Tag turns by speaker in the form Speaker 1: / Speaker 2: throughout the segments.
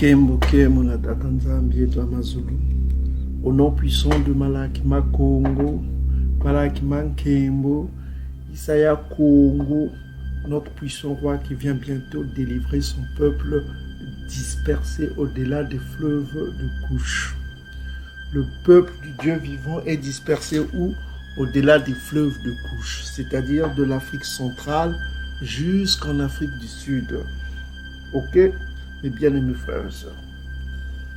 Speaker 1: Nkembo Kemo na Tata Nzambi et Amazulu. Au nom puissant de Malakima Congo, Malakima Nkembo, Isaya Congo, notre puissant roi qui vient bientôt délivrer son peuple dispersé au-delà des fleuves de couche. Le peuple du Dieu vivant est dispersé où? Au-delà des fleuves de couche, c'est-à-dire de l'Afrique centrale jusqu'en Afrique du Sud. Ok, mes bien-aimés frères et sœurs.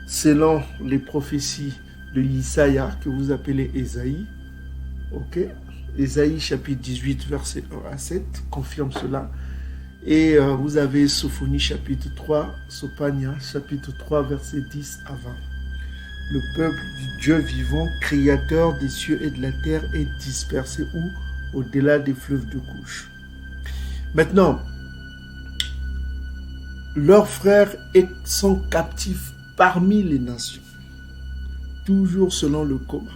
Speaker 1: Selon les prophéties de Isaïe que vous appelez Ésaïe, ok, Ésaïe chapitre 18 verset 1 à 7 confirme cela. Et vous avez Sophonie chapitre 3, Sophania chapitre 3 verset 10 à 20. Le peuple du Dieu vivant, créateur des cieux et de la terre, est dispersé où? Au-delà des fleuves de couche. Maintenant, leurs frères sont captifs parmi les nations, toujours selon le coma.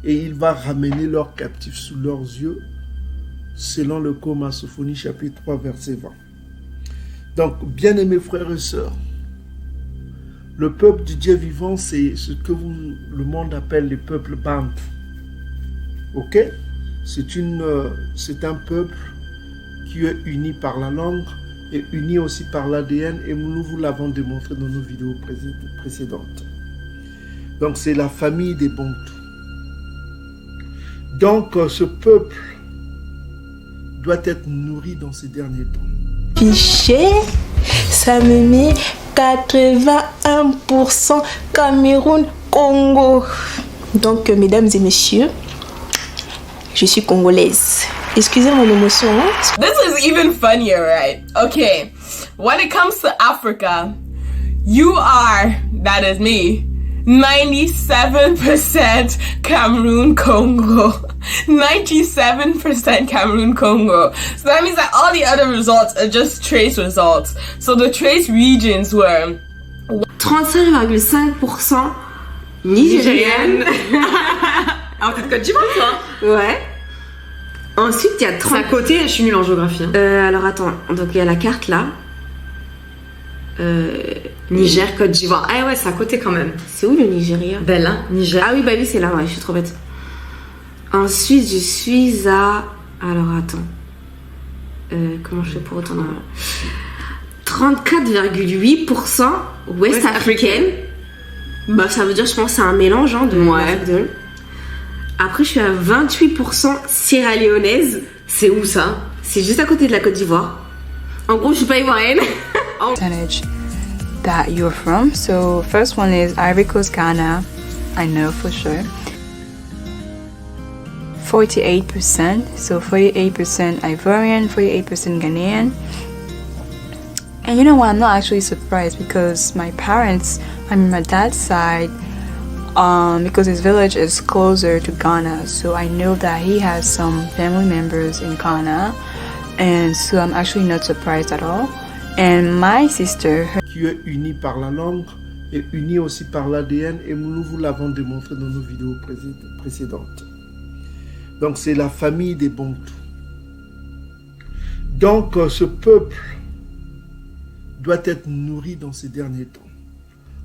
Speaker 1: Et il va ramener leurs captifs sous leurs yeux, selon le coma, Sophonie chapitre 3 verset 20. Donc, bien-aimés frères et sœurs, le peuple du Dieu vivant, c'est ce que le monde appelle les peuples bantou. Ok? C'est un peuple qui est uni par la langue et uni aussi par l'ADN, et nous vous l'avons démontré dans nos vidéos précédentes. Donc, c'est la famille des Bantous. Donc, ce peuple doit être nourri dans ces derniers temps.
Speaker 2: Piché, ça me met 81% Cameroun, Congo. Donc, mesdames et messieurs, je suis congolaise. Excusez mon émotion.
Speaker 3: This is even funnier, right? Okay, when it comes to Africa, you are, that is me, 97% Cameroon, Congo. 97% Cameroon, Congo. So that means that all the other results are just trace results. So the trace regions were
Speaker 4: 35,5% nigérienne.
Speaker 5: Alors t'es de Côte d'Ivoire, toi?
Speaker 4: Ouais. Ensuite, il y a 30...
Speaker 5: C'est à côté, je suis nulle en géographie.
Speaker 4: Alors attends, donc il y a la carte là.
Speaker 5: Niger, Côte d'Ivoire. Ah ouais, c'est à côté quand même.
Speaker 4: C'est où le Nigeria?
Speaker 5: Belle, hein, Niger.
Speaker 4: Ah oui, bah oui, c'est là, ouais, je suis trop bête. Ensuite, je suis à... Alors attends. Comment je fais pour retourner en 34,8% ouest africaine. Bah ça veut dire, je pense, c'est un mélange hein, de...
Speaker 5: Ouais.
Speaker 4: De... Après, je suis à 28% sierra-léonaise.
Speaker 5: C'est où ça?
Speaker 4: C'est juste à côté de la Côte d'Ivoire. En gros, je suis pas ivoirienne.
Speaker 6: Percentage that you're from. So first one is Ivory Coast, Ghana. I know for sure. 48%. So 48% Ivorian, 48% Ghanaian. And you know what? I'm not actually surprised because my parents, I mean my dad's side, because his village is closer to Ghana, so I know that he has some family members in Ghana, and so I'm actually not surprised at all. And my sister,
Speaker 1: qui est uni par la langue et uni aussi par l'ADN, et nous vous l'avons démontré dans nos vidéos précédentes. Donc c'est la famille des Bantous. Donc ce peuple doit être nourri dans ces derniers temps.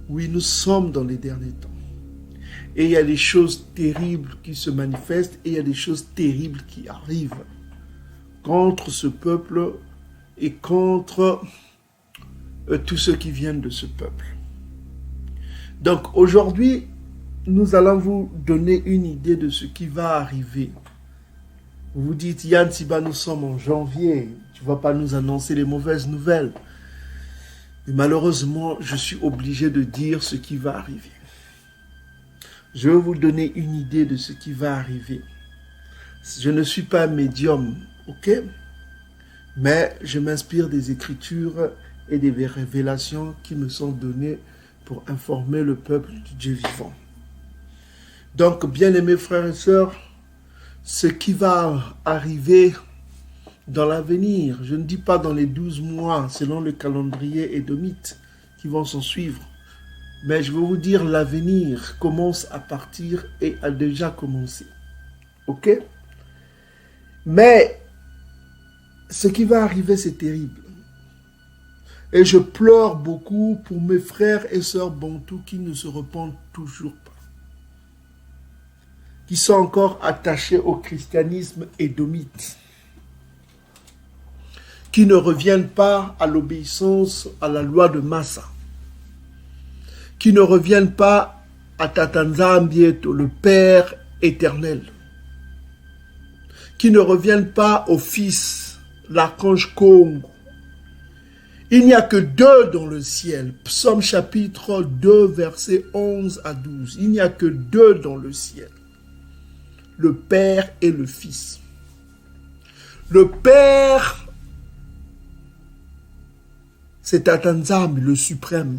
Speaker 1: Oui, nous sommes dans les derniers temps. Et il y a des choses terribles qui se manifestent et il y a des choses terribles qui arrivent contre ce peuple et contre tous ceux qui viennent de ce peuple. Donc aujourd'hui, nous allons vous donner une idée de ce qui va arriver. Vous vous dites, Yann Siba, nous sommes en janvier, tu ne vas pas nous annoncer les mauvaises nouvelles. Et malheureusement, je suis obligé de dire ce qui va arriver. Je vais vous donner une idée de ce qui va arriver. Je ne suis pas médium, ok? Mais je m'inspire des Écritures et des révélations qui me sont données pour informer le peuple du Dieu vivant. Donc, bien-aimés frères et sœurs, ce qui va arriver dans l'avenir, je ne dis pas dans les 12 mois, selon le calendrier édomite qui vont s'en suivre, mais je vais vous dire, l'avenir commence à partir et a déjà commencé. Ok? Mais ce qui va arriver, c'est terrible. Et je pleure beaucoup pour mes frères et sœurs bantous qui ne se repentent toujours pas. Qui sont encore attachés au christianisme édomite. Qui ne reviennent pas à l'obéissance à la loi de Massa. Qui ne reviennent pas à Tatanzambieto, le Père éternel. Qui ne reviennent pas au Fils, l'archange Congo. Il n'y a que deux dans le ciel. Psaume chapitre 2, versets 11 à 12. Il n'y a que deux dans le ciel. Le Père et le Fils. Le Père, c'est Tatanzambi, le suprême.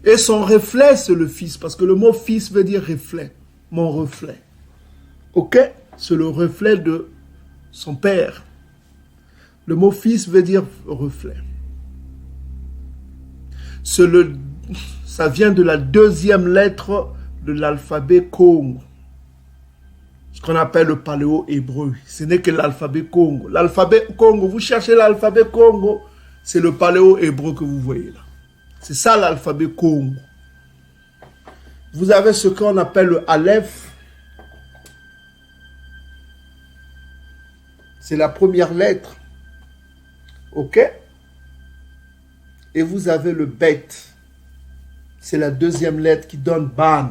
Speaker 1: Et son reflet, c'est le Fils. Parce que le mot Fils veut dire reflet. Mon reflet. Ok? C'est le reflet de son Père. Le mot Fils veut dire reflet. Ça vient de la deuxième lettre de l'alphabet Congo. Ce qu'on appelle le paléo-hébreu. Ce n'est que l'alphabet Congo. L'alphabet Congo, vous cherchez l'alphabet Congo, c'est le paléo-hébreu que vous voyez là. C'est ça l'alphabet Congo. Vous avez ce qu'on appelle le Aleph. C'est la première lettre. Ok? Et vous avez le Bet. C'est la deuxième lettre qui donne Ban.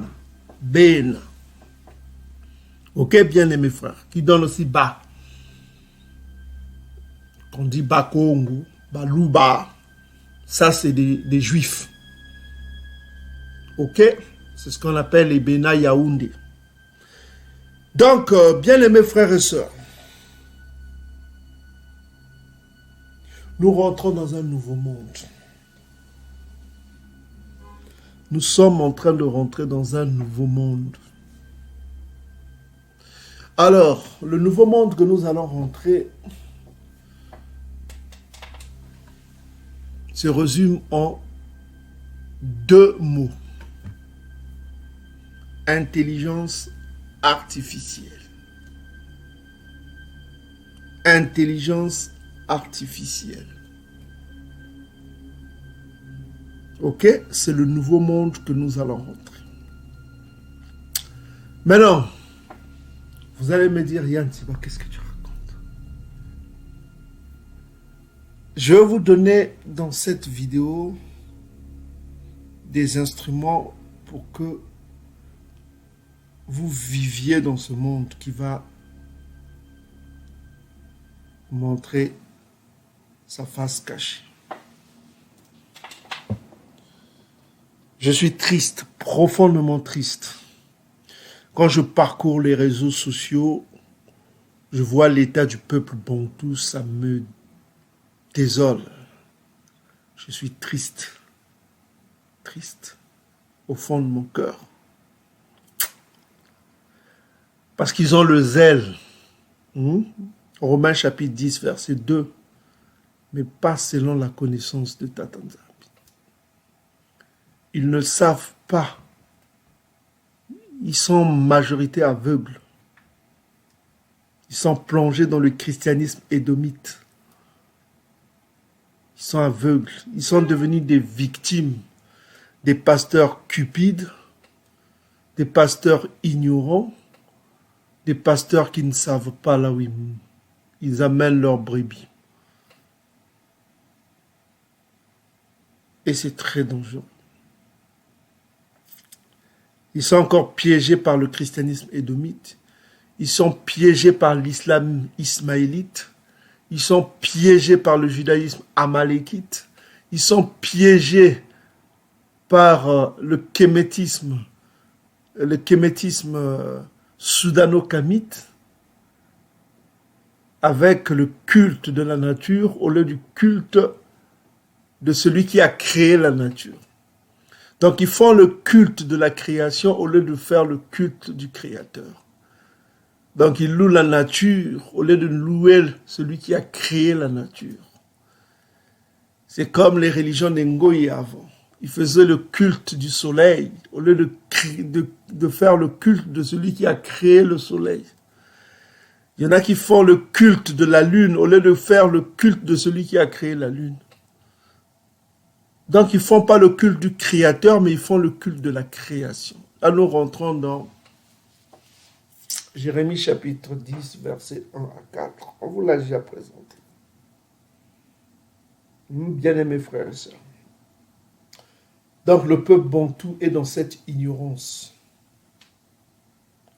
Speaker 1: Ben. Ok, bien aimés frères. Qui donne aussi Ba. On dit Ba Congo, Ba Luba. Ça, c'est des juifs. Ok? C'est ce qu'on appelle les Bena Yaoundé. Donc, bien aimés frères et sœurs, nous rentrons dans un nouveau monde. Nous sommes en train de rentrer dans un nouveau monde. Alors, le nouveau monde que nous allons rentrer se résume en deux mots. Intelligence artificielle. Intelligence artificielle. Ok? C'est le nouveau monde que nous allons rentrer. Maintenant, vous allez me dire, Yann, qu'est-ce que tu racontes? Je vais vous donner dans cette vidéo des instruments pour que vous viviez dans ce monde qui va montrer sa face cachée. Je suis triste, profondément triste. Quand je parcours les réseaux sociaux, je vois l'état du peuple bantou, ça me désole. Je suis triste. Triste. Au fond de mon cœur. Parce qu'ils ont le zèle. Romains chapitre 10, verset 2. Mais pas selon la connaissance de Tatanzambi. Ils ne savent pas. Ils sont en majorité aveugles. Ils sont plongés dans le christianisme édomite. Ils sont aveugles. Ils sont devenus des victimes des pasteurs cupides, des pasteurs ignorants, des pasteurs qui ne savent pas là où ils amènent leurs brebis. Et c'est très dangereux. Ils sont encore piégés par le christianisme édomite. Ils sont piégés par l'islam ismaélite. Ils sont piégés par le judaïsme amalékite. Ils sont piégés par le kémétisme soudano-kamite, avec le culte de la nature au lieu du culte de celui qui a créé la nature. Donc ils font le culte de la création au lieu de faire le culte du créateur. Donc ils louent la nature au lieu de louer celui qui a créé la nature. C'est comme les religions d'Ngoyi avant. Ils faisaient le culte du soleil au lieu de faire le culte de celui qui a créé le soleil. Il y en a qui font le culte de la lune au lieu de faire le culte de celui qui a créé la lune. Donc, ils ne font pas le culte du Créateur, mais ils font le culte de la création. Là, nous rentrons dans Jérémie chapitre 10, versets 1 à 4. On vous l'a déjà présenté. Bien-aimés frères et sœurs. Donc, le peuple bantou est dans cette ignorance.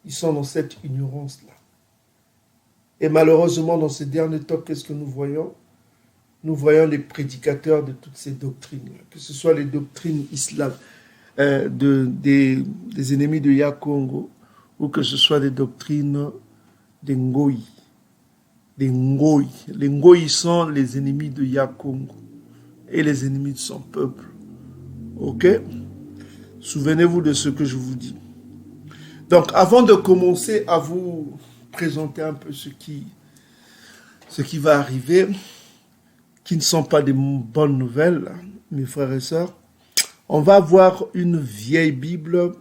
Speaker 1: Ils sont dans cette ignorance-là. Et malheureusement, dans ces derniers temps, qu'est-ce que nous voyons? Nous voyons les prédicateurs de toutes ces doctrines, que ce soit les doctrines islam, des ennemis de Yakongo, ou que ce soit des doctrines des Ngoï. Des Ngoï. Les Ngoï sont les ennemis de Yakongo et les ennemis de son peuple. Ok? Souvenez-vous de ce que je vous dis. Donc, avant de commencer à vous présenter un peu ce qui va arriver, qui ne sont pas des bonnes nouvelles, mes frères et sœurs, on va voir une vieille Bible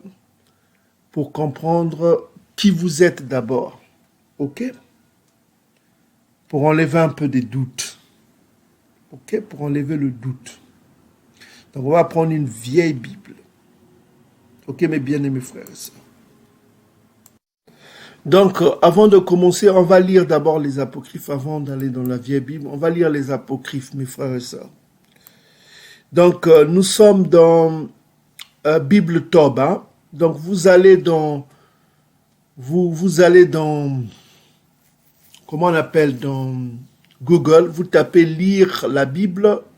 Speaker 1: pour comprendre qui vous êtes d'abord. Ok? Pour enlever un peu des doutes. Ok? Pour enlever le doute. Donc, on va prendre une vieille Bible. Ok, mes bien-aimés frères et sœurs. Donc, avant de commencer, on va lire d'abord les apocryphes avant d'aller dans la vieille Bible. On va lire les apocryphes, mes frères et sœurs. Donc, nous sommes dans Bible Tob. Hein? Donc, vous allez dans, comment on appelle, dans Google, vous tapez lire la Bible.net.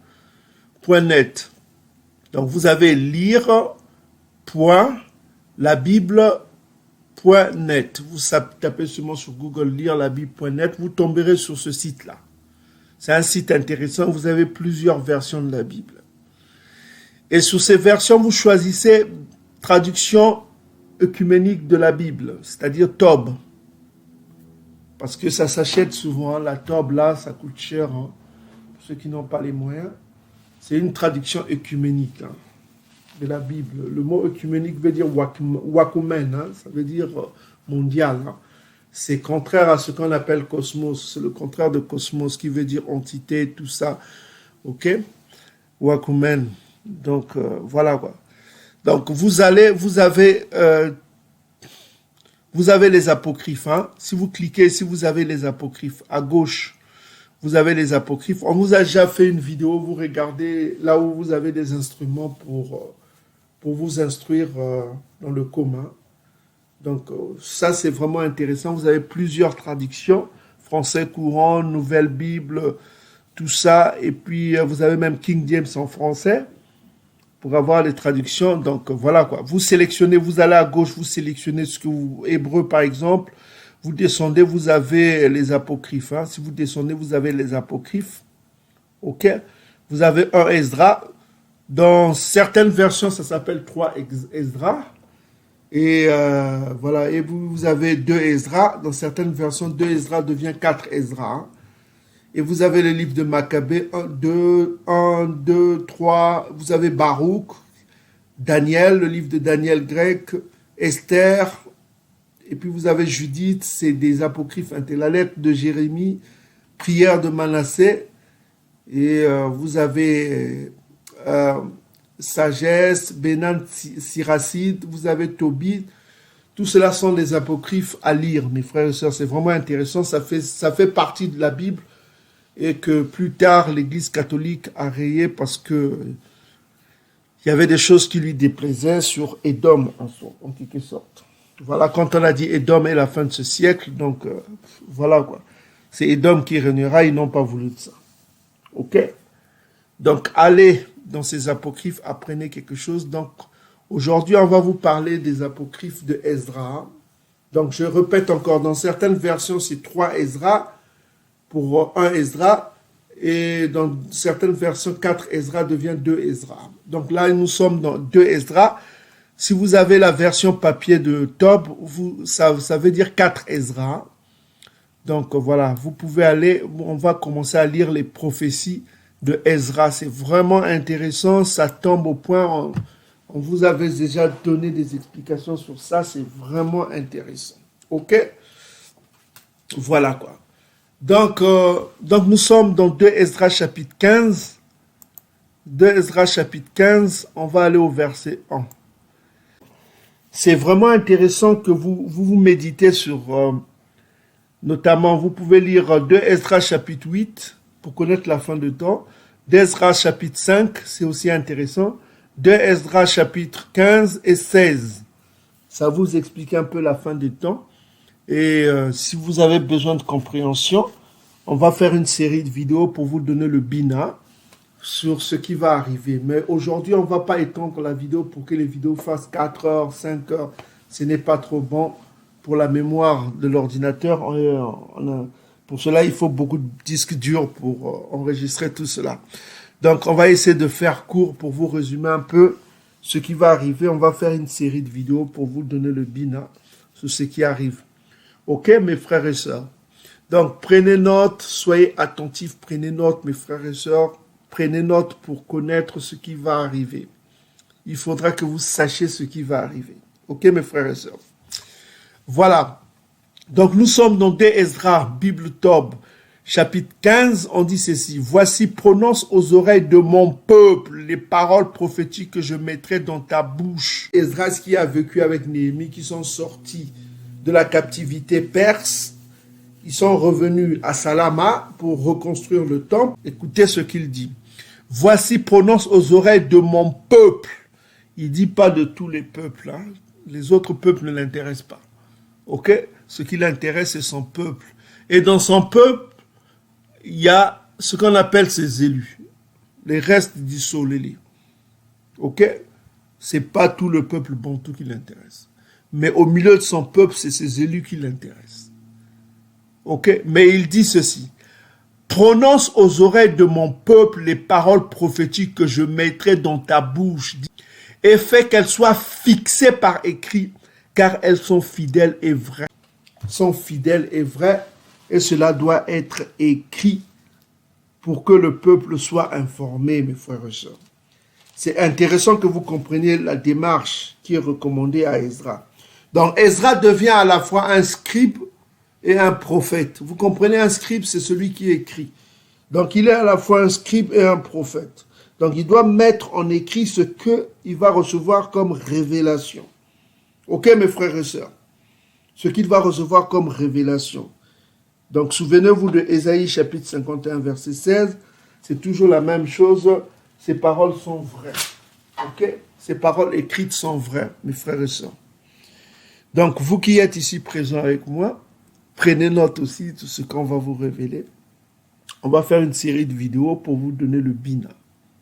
Speaker 1: Donc, vous avez lire.labible.net. Vous tapez seulement sur Google lire la Bible.net, vous tomberez sur ce site-là. C'est un site intéressant, vous avez plusieurs versions de la Bible. Et sur ces versions, vous choisissez traduction œcuménique de la Bible, c'est-à-dire Tob. Parce que ça s'achète souvent, la Tob là, ça coûte cher, hein, pour ceux qui n'ont pas les moyens. C'est une traduction œcuménique hein, de la Bible. Le mot œcuménique veut dire wakumen, hein, ça veut dire mondial. Hein. C'est contraire à ce qu'on appelle cosmos. C'est le contraire de cosmos qui veut dire entité, tout ça. Ok? Wakumen. Donc, voilà quoi. Donc, vous avez les apocryphes. Hein. Si vous cliquez, si vous avez les apocryphes à gauche, vous avez les apocryphes. On vous a déjà fait une vidéo. Vous regardez là où vous avez des instruments pour vous instruire dans le commun. Donc, ça, c'est vraiment intéressant. Vous avez plusieurs traductions. Français courant, Nouvelle Bible, tout ça. Et puis, vous avez même King James en français pour avoir les traductions. Donc, voilà quoi. Vous sélectionnez, vous allez à gauche, vous sélectionnez ce que vous... Hébreu, par exemple. Vous descendez, vous avez les apocryphes. Hein. Si vous descendez, vous avez les apocryphes. OK? Vous avez un Esdras. Dans certaines versions, ça s'appelle 3 Esdras. Et voilà. Et vous avez 2 Esdras. Dans certaines versions, 2 Esdras devient 4 Esdras. Hein. Et vous avez le livre de Maccabée, 1, 2, 3. Vous avez Baruch, Daniel, le livre de Daniel grec, Esther. Et puis vous avez Judith, c'est des apocryphes, la lettre de Jérémie, prière de Manassé. Et vous avez Sagesse, Bénan, Siracide, vous avez Tobit. Tout cela sont des apocryphes à lire, mes frères et sœurs. C'est vraiment intéressant, ça fait partie de la Bible. Et que plus tard, l'Église catholique a rayé parce que il y avait des choses qui lui déplaisaient sur Édom, en quelque sorte. Voilà, quand on a dit Édom est la fin de ce siècle, donc voilà quoi. C'est Édom qui régnera, ils n'ont pas voulu de ça. Ok? Donc, allez dans ces apocryphes, apprenez quelque chose. Donc, aujourd'hui, on va vous parler des apocryphes de Esdras. Donc, je répète encore, dans certaines versions, c'est 3 Esdras pour un Esdras. Et dans certaines versions, 4 Esdras devient 2 Esdras. Donc là, nous sommes dans 2 Esdras. Si vous avez la version papier de Tob, ça veut dire 4 Esdras. Donc voilà, vous pouvez aller, on va commencer à lire les prophéties de Esdras. C'est vraiment intéressant, ça tombe au point. On vous avait déjà donné des explications sur ça, c'est vraiment intéressant. Ok? Voilà quoi. Donc nous sommes dans 2 Esdras chapitre 15 2 Esdras chapitre 15, on va aller au verset 1. C'est vraiment intéressant que vous méditez sur, notamment, vous pouvez lire 2 Esdras chapitre 8 pour connaître la fin de temps. 2 Esdras chapitre 5, c'est aussi intéressant. 2 Esdras chapitre 15 et 16. Ça vous explique un peu la fin des temps. Et si vous avez besoin de compréhension, on va faire une série de vidéos pour vous donner le bina sur ce qui va arriver. Mais aujourd'hui, on ne va pas étendre la vidéo pour que les vidéos fassent 4 heures, 5 heures. Ce n'est pas trop bon pour la mémoire de l'ordinateur. Pour cela, il faut beaucoup de disques durs pour enregistrer tout cela. Donc, on va essayer de faire court pour vous résumer un peu ce qui va arriver. On va faire une série de vidéos pour vous donner le bina sur ce qui arrive. Ok, mes frères et sœurs? Donc, prenez note, soyez attentifs, prenez note, mes frères et sœurs. Prenez note pour connaître ce qui va arriver. Il faudra que vous sachiez ce qui va arriver. Ok, mes frères et sœurs? Voilà. Donc, nous sommes dans 2 Esdras, Bible Tob, chapitre 15. On dit ceci. Voici, prononce aux oreilles de mon peuple les paroles prophétiques que je mettrai dans ta bouche. Esdras qui a vécu avec Néhémie, qui sont sortis de la captivité perse. Ils sont revenus à Salama pour reconstruire le temple. Écoutez ce qu'il dit. Voici, prononce aux oreilles de mon peuple. Il ne dit pas de tous les peuples. Hein. Les autres peuples ne l'intéressent pas. Ok? Ce qui l'intéresse, c'est son peuple. Et dans son peuple, il y a ce qu'on appelle ses élus. Les restes d'isolés. Ok? C'est pas tout le peuple bantou qui l'intéresse. Mais au milieu de son peuple, c'est ses élus qui l'intéressent. Ok? Mais il dit ceci. Prononce aux oreilles de mon peuple les paroles prophétiques que je mettrai dans ta bouche et fais qu'elles soient fixées par écrit, car elles sont fidèles et vraies. Sont fidèles et vraies, et cela doit être écrit pour que le peuple soit informé, mes frères et sœurs. C'est intéressant que vous compreniez la démarche qui est recommandée à Esdras. Donc Esdras devient à la fois un scribe et un prophète. Vous comprenez, un scribe, c'est celui qui écrit. Donc, il est à la fois un scribe et un prophète. Donc, il doit mettre en écrit ce qu'il va recevoir comme révélation. Ok, mes frères et sœurs? Ce qu'il va recevoir comme révélation. Donc, souvenez-vous de Ésaïe chapitre 51, verset 16. C'est toujours la même chose. Ces paroles sont vraies. Ok? Ces paroles écrites sont vraies, mes frères et sœurs. Donc, vous qui êtes ici présents avec moi, prenez note aussi de ce qu'on va vous révéler. On va faire une série de vidéos pour vous donner le bina,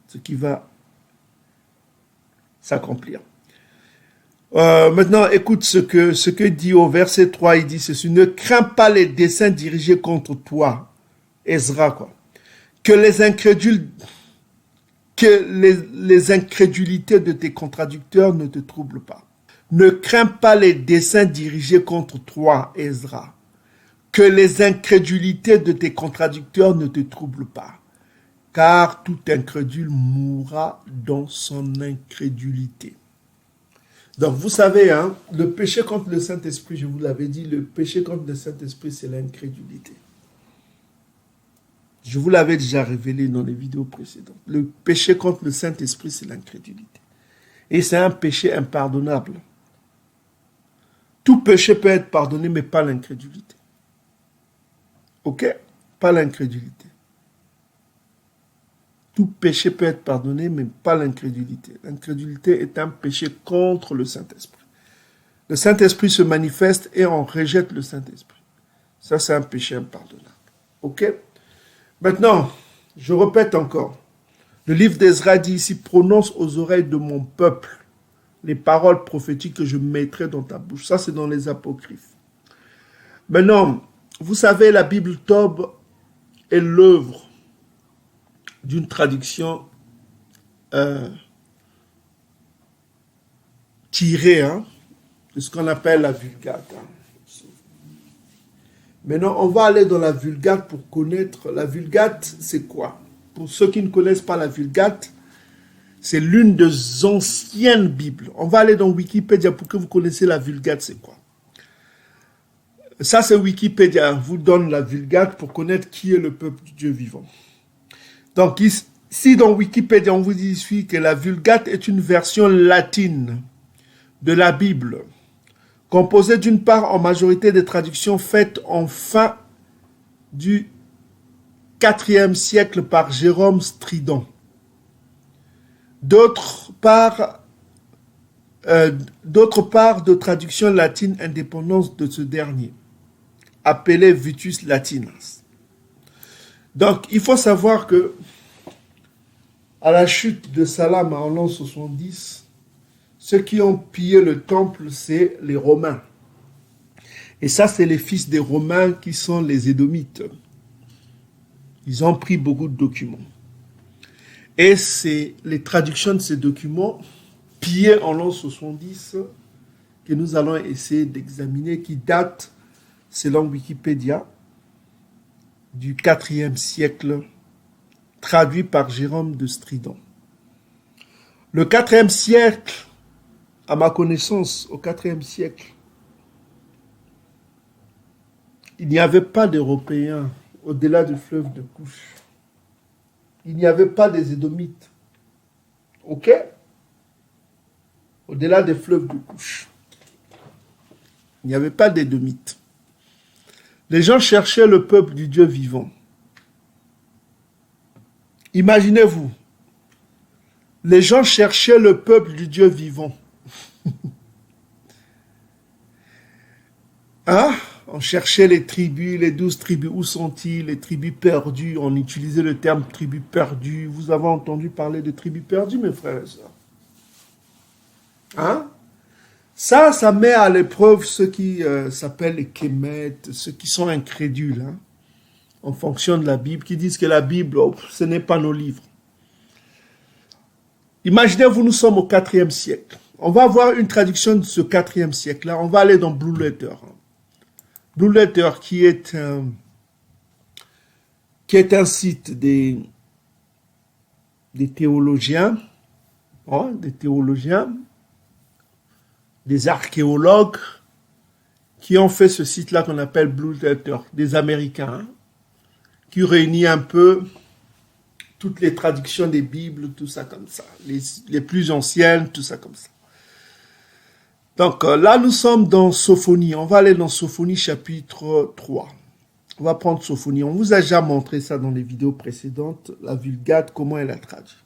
Speaker 1: ce qui va s'accomplir. Maintenant, écoute ce que dit au verset 3, il dit ceci. Ne crains pas les desseins dirigés contre toi, Ezra, quoi. Que les incrédulités de tes contradicteurs ne te troublent pas. Ne crains pas les desseins dirigés contre toi, Ezra. Que les incrédulités de tes contradicteurs ne te troublent pas, car tout incrédule mourra dans son incrédulité. Donc, vous savez, hein, le péché contre le Saint-Esprit, je vous l'avais dit, le péché contre le Saint-Esprit, c'est l'incrédulité. Je vous l'avais déjà révélé dans les vidéos précédentes. Le péché contre le Saint-Esprit, c'est l'incrédulité. Et c'est un péché impardonnable. Tout péché peut être pardonné, mais pas l'incrédulité. Ok? Pas l'incrédulité. Tout péché peut être pardonné, mais pas l'incrédulité. L'incrédulité est un péché contre le Saint-Esprit. Le Saint-Esprit se manifeste et on rejette le Saint-Esprit. Ça, c'est un péché impardonnable. Ok? Maintenant, je répète encore. Le livre d'Ezra dit ici, prononce aux oreilles de mon peuple les paroles prophétiques que je mettrai dans ta bouche. Ça, c'est dans les apocryphes. Maintenant, vous savez, la Bible Tob est l'œuvre d'une traduction tirée de ce qu'on appelle la Vulgate. Maintenant, on va aller dans la Vulgate pour connaître. La Vulgate, c'est quoi? Pour ceux qui ne connaissent pas la Vulgate, c'est l'une des anciennes Bibles. On va aller dans Wikipédia pour que vous connaissiez la Vulgate, c'est quoi? Ça, c'est Wikipédia, vous donne la Vulgate pour connaître qui est le peuple du Dieu vivant. Donc, Si dans Wikipédia, on vous dit ici que la Vulgate est une version latine de la Bible, composée d'une part en majorité des traductions faites en fin du IVe siècle par Jérôme Stridon, d'autre part de traductions latines indépendantes de ce dernier, appelé Vitus Latinas. Donc, il faut savoir que à la chute de Salam en l'an 70, ceux qui ont pillé le temple, c'est les Romains. Et ça, c'est les fils des Romains qui sont les Édomites. Ils ont pris beaucoup de documents. Et c'est les traductions de ces documents pillés en l'an 70 que nous allons essayer d'examiner, qui datent, selon Wikipédia, du IVe siècle, traduit par Jérôme de Stridon. Le IVe siècle, à ma connaissance, au IVe siècle, il n'y avait pas d'Européens au-delà du fleuve de Couche. Il n'y avait pas des Édomites. Ok? Au-delà des fleuves de Couche. Il n'y avait pas d'Édomites. Les gens cherchaient le peuple du Dieu vivant. Imaginez-vous, les gens cherchaient le peuple du Dieu vivant. Hein? On cherchait les tribus, les 12 tribus. Où sont-ils? Les tribus perdues. On utilisait le terme tribus perdues. Vous avez entendu parler de tribus perdues, mes frères et sœurs? Hein? Ça met à l'épreuve ceux qui s'appellent les Kémètes, ceux qui sont incrédules, hein, en fonction de la Bible, qui disent que la Bible, ce n'est pas nos livres. Imaginez-vous, nous sommes au IVe siècle. On va avoir une traduction de ce IVe siècle-là. On va aller dans Blue Letter. Blue Letter qui est un site des théologiens, hein, des archéologues qui ont fait ce site-là qu'on appelle Blue Letter, des Américains, hein, qui réunit un peu toutes les traductions des Bibles, tout ça comme ça, les plus anciennes, tout ça comme ça. Donc là, nous sommes dans Sophonie. On va aller dans Sophonie chapitre 3. On va prendre Sophonie. On vous a déjà montré ça dans les vidéos précédentes, la Vulgate, comment elle a traduit.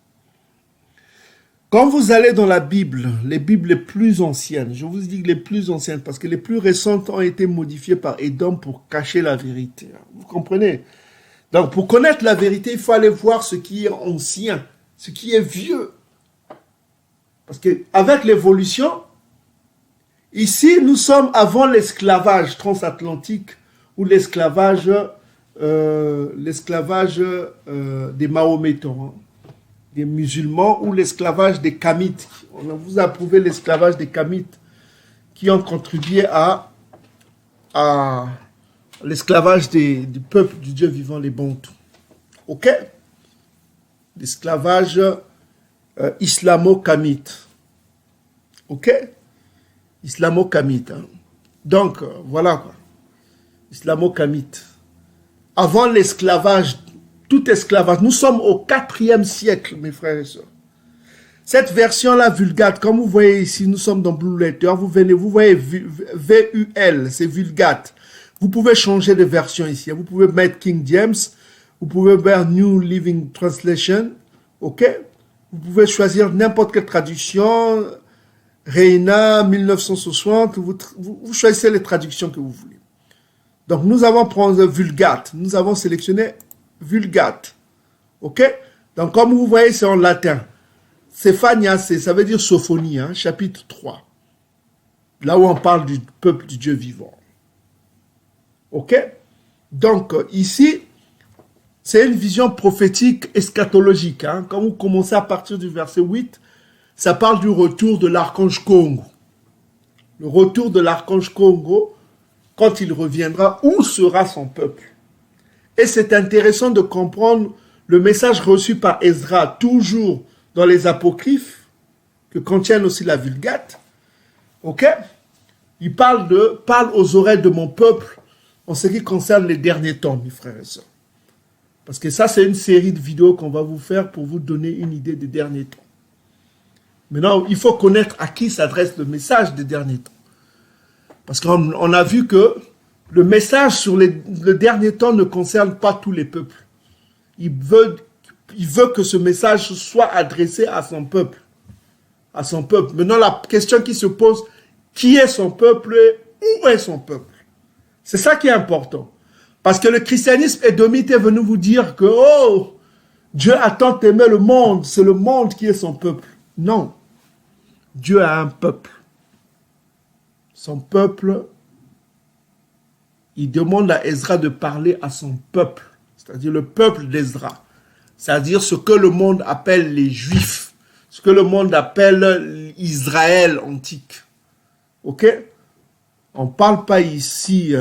Speaker 1: Quand vous allez dans la Bible, les Bibles les plus anciennes, je vous dis les plus anciennes, parce que les plus récentes ont été modifiées par Édom pour cacher la vérité. Vous comprenez? Donc, pour connaître la vérité, il faut aller voir ce qui est ancien, ce qui est vieux. Parce qu'avec l'évolution, ici, nous sommes avant l'esclavage transatlantique ou l'esclavage des Mahométans, hein, des musulmans, ou l'esclavage des Kamites. On vous a prouvé l'esclavage des Kamites qui ont contribué à l'esclavage du peuple du Dieu vivant, les Bantous. Ok? L'esclavage islamo-kamite. Ok? Islamo-kamite. Hein? Donc, voilà quoi. Islamo-kamite. Avant l'esclavage, tout esclavage, nous sommes au IVe siècle, mes frères et sœurs. Cette version-là, Vulgate, comme vous voyez ici, nous sommes dans Blue Letter, vous voyez VUL, c'est Vulgate. Vous pouvez changer de version ici. Vous pouvez mettre King James. Vous pouvez mettre New Living Translation. OK? Vous pouvez choisir n'importe quelle traduction. Reina, 1960. Vous choisissez les traductions que vous voulez. Donc, nous avons pris Vulgate. Nous avons sélectionné Vulgate. OK? Donc, comme vous voyez, c'est en latin. Séphania, ça veut dire Sophonie, hein, chapitre 3. Là où on parle du peuple du Dieu vivant. Ok? Donc, ici, c'est une vision prophétique eschatologique. Hein? Quand vous commencez à partir du verset 8, ça parle du retour de l'archange Congo. Le retour de l'archange Congo, quand il reviendra, où sera son peuple? Et c'est intéressant de comprendre le message reçu par Ezra, toujours dans les apocryphes, que contiennent aussi la Vulgate. Ok? Il parle aux oreilles de mon peuple, en ce qui concerne les derniers temps, mes frères et sœurs. Parce que ça, c'est une série de vidéos qu'on va vous faire pour vous donner une idée des derniers temps. Maintenant, il faut connaître à qui s'adresse le message des derniers temps. Parce qu'on a vu que le message sur le dernier temps ne concerne pas tous les peuples. Il veut que ce message soit adressé à son peuple. À son peuple. Maintenant, la question qui se pose, qui est son peuple et où est son peuple? C'est ça qui est important. Parce que le christianisme édomite est venu vous dire que, oh, Dieu a tant aimé le monde, c'est le monde qui est son peuple. Non. Dieu a un peuple. Son peuple, il demande à Ezra de parler à son peuple, c'est-à-dire le peuple d'Ezra, c'est-à-dire ce que le monde appelle les Juifs, ce que le monde appelle Israël antique. Ok? On ne parle pas ici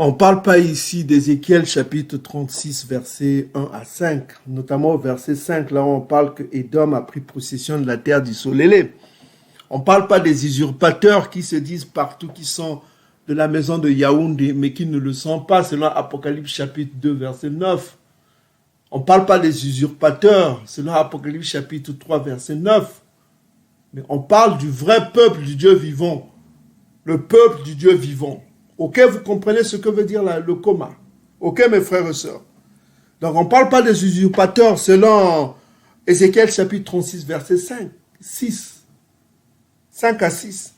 Speaker 1: On ne parle pas ici d'Ézéchiel chapitre 36, versets 1 à 5. Notamment au verset 5, là on parle que Édom a pris possession de la terre d'Issolélé. On ne parle pas des usurpateurs qui se disent partout qu'ils sont de la maison de Yaoundé, mais qui ne le sont pas, selon Apocalypse chapitre 2, verset 9. On ne parle pas des usurpateurs, selon Apocalypse chapitre 3, verset 9. Mais on parle du vrai peuple du Dieu vivant. Le peuple du Dieu vivant. Ok, vous comprenez ce que veut dire le coma. Ok, mes frères et sœurs. Donc, on ne parle pas des usurpateurs selon Ézéchiel chapitre 36, verset 5, 6. 5 à 6.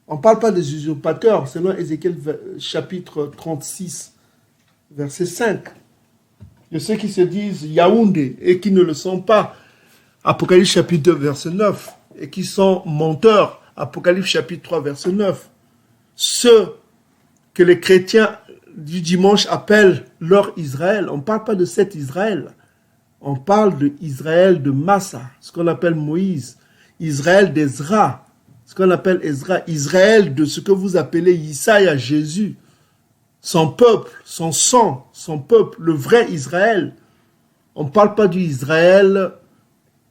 Speaker 1: On ne parle pas des usurpateurs selon Ézéchiel chapitre 36, verset 5. De ceux qui se disent Yaoundé et qui ne le sont pas. Apocalypse chapitre 2, verset 9. Et qui sont menteurs. Apocalypse chapitre 3, verset 9. Ceux que les chrétiens du dimanche appellent leur Israël. On ne parle pas de cet Israël. On parle de Israël de Massa, ce qu'on appelle Moïse. Israël d'Ezra, ce qu'on appelle Ezra. Israël de ce que vous appelez Isaïe, Jésus. Son peuple, son sang, son peuple, le vrai Israël. On ne parle pas du Israël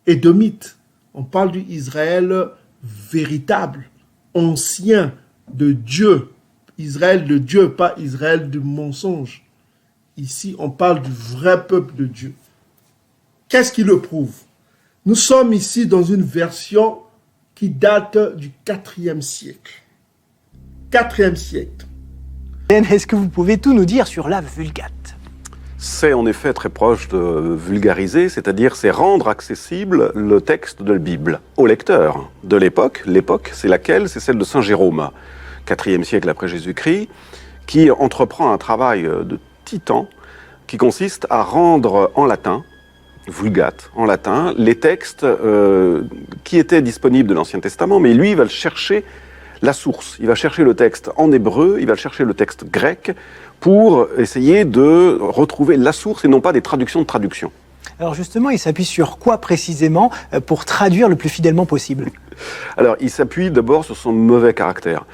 Speaker 1: édomite. On parle du Israël véritable, ancien, de Dieu, Israël de Dieu, pas Israël du mensonge. Ici, on parle du vrai peuple de Dieu. Qu'est-ce qui le prouve? Nous sommes ici dans une version qui date du 4e siècle. 4e siècle.
Speaker 7: Est-ce que vous pouvez tout nous dire sur la Vulgate?
Speaker 8: C'est en effet très proche de vulgariser, c'est-à-dire c'est rendre accessible le texte de la Bible au lecteur de l'époque. L'époque, c'est laquelle? C'est celle de Saint Jérôme, 4e siècle après Jésus-Christ, qui entreprend un travail de titan qui consiste à rendre en latin, Vulgate, en latin, les textes qui étaient disponibles de l'Ancien Testament, mais lui, il va le chercher la source. Il va chercher le texte en hébreu, il va chercher le texte grec pour essayer de retrouver la source et non pas des traductions de traductions.
Speaker 7: Alors justement, il s'appuie sur quoi précisément pour traduire le plus fidèlement possible?
Speaker 8: Alors, il s'appuie d'abord sur son mauvais caractère.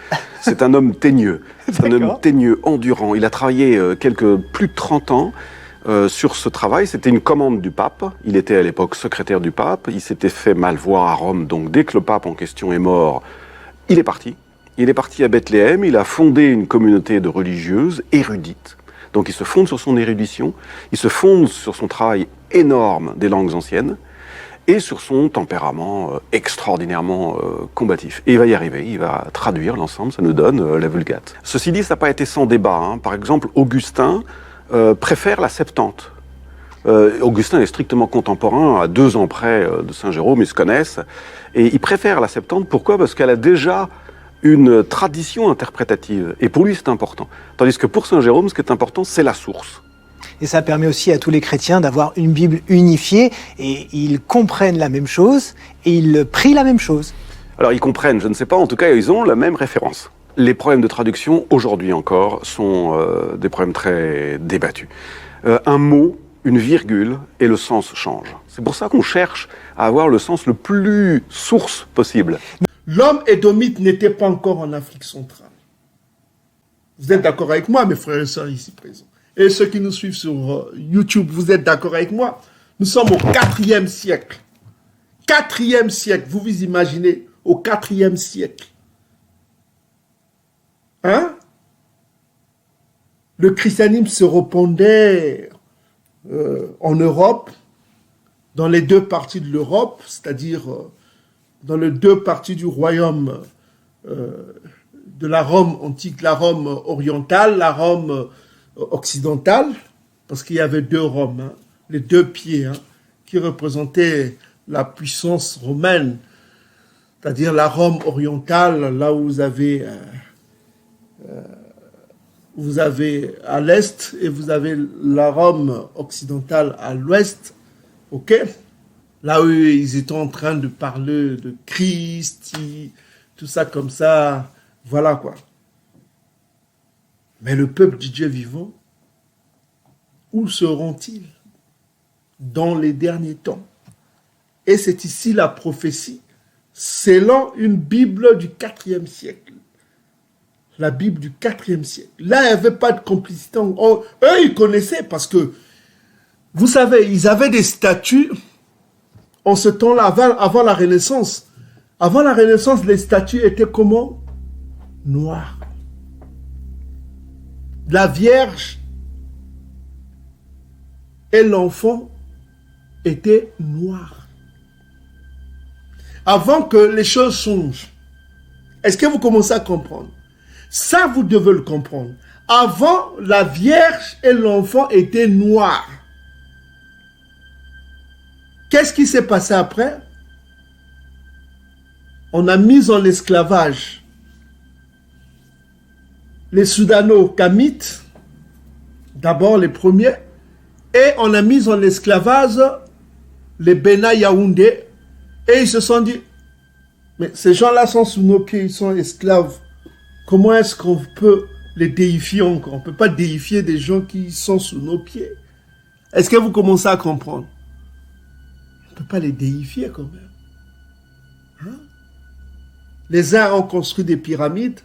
Speaker 8: C'est un homme teigneux, endurant. Il a travaillé plus de 30 ans sur ce travail. C'était une commande du pape. Il était à l'époque secrétaire du pape. Il s'était fait mal voir à Rome. Donc, dès que le pape en question est mort, il est parti. Il est parti à Bethléem. Il a fondé une communauté de religieuses érudites. Donc, il se fonde sur son érudition. Il se fonde sur son travail énorme des langues anciennes et sur son tempérament extraordinairement combatif. Et il va y arriver, il va traduire l'ensemble, ça nous donne la Vulgate. Ceci dit, ça n'a pas été sans débat, hein. Par exemple, Augustin préfère la Septante. Augustin est strictement contemporain, à 2 ans près de Saint Jérôme, ils se connaissent, et il préfère la Septante. Pourquoi? Parce qu'elle a déjà une tradition interprétative, et pour lui c'est important. Tandis que pour Saint Jérôme, ce qui est important, c'est la source.
Speaker 7: Et ça permet aussi à tous les chrétiens d'avoir une Bible unifiée, et ils comprennent la même chose, et ils prient la même chose.
Speaker 8: Alors ils comprennent, je ne sais pas, en tout cas ils ont la même référence. Les problèmes de traduction, aujourd'hui encore, sont des problèmes très débattus. Un mot, une virgule, et le sens change. C'est pour ça qu'on cherche à avoir le sens le plus source possible.
Speaker 1: L'homme édomite n'était pas encore en Afrique centrale. Vous êtes d'accord avec moi, mes frères et sœurs ici présents? Et ceux qui nous suivent sur YouTube, vous êtes d'accord avec moi? Nous sommes au 4e siècle. 4e siècle, vous vous imaginez, au 4e siècle. Hein? Le christianisme se répandait en Europe, dans les deux parties de l'Europe, c'est-à-dire dans les deux parties du royaume de la Rome antique, la Rome orientale, la Rome occidentale, parce qu'il y avait deux Roms, hein, les deux pieds, hein, qui représentaient la puissance romaine, c'est-à-dire la Rome orientale, là où vous avez à l'est et vous avez la Rome occidentale à l'ouest, ok? Là où ils étaient en train de parler de Christ, tout ça comme ça, voilà quoi. Mais le peuple du Dieu vivant, où seront-ils dans les derniers temps? Et c'est ici la prophétie, selon une Bible du 4e siècle. La Bible du 4e siècle. Là, il n'y avait pas de complicité. Eux, ils connaissaient parce que, vous savez, ils avaient des statues en ce temps-là, avant la Renaissance. Avant la Renaissance, les statues étaient comment? Noires. La Vierge et l'enfant étaient noirs. Avant que les choses changent. Est-ce que vous commencez à comprendre? Ça, vous devez le comprendre. Avant, la Vierge et l'enfant étaient noirs. Qu'est-ce qui s'est passé après? On a mis en esclavage les Soudano-Kamites, d'abord les premiers, et on a mis en esclavage les Bena Yaoundé, et ils se sont dit, mais ces gens-là sont sous nos pieds, ils sont esclaves. Comment est-ce qu'on peut les déifier encore? On ne peut pas déifier des gens qui sont sous nos pieds. Est-ce que vous commencez à comprendre? On ne peut pas les déifier quand même. Hein? Les uns ont construit des pyramides,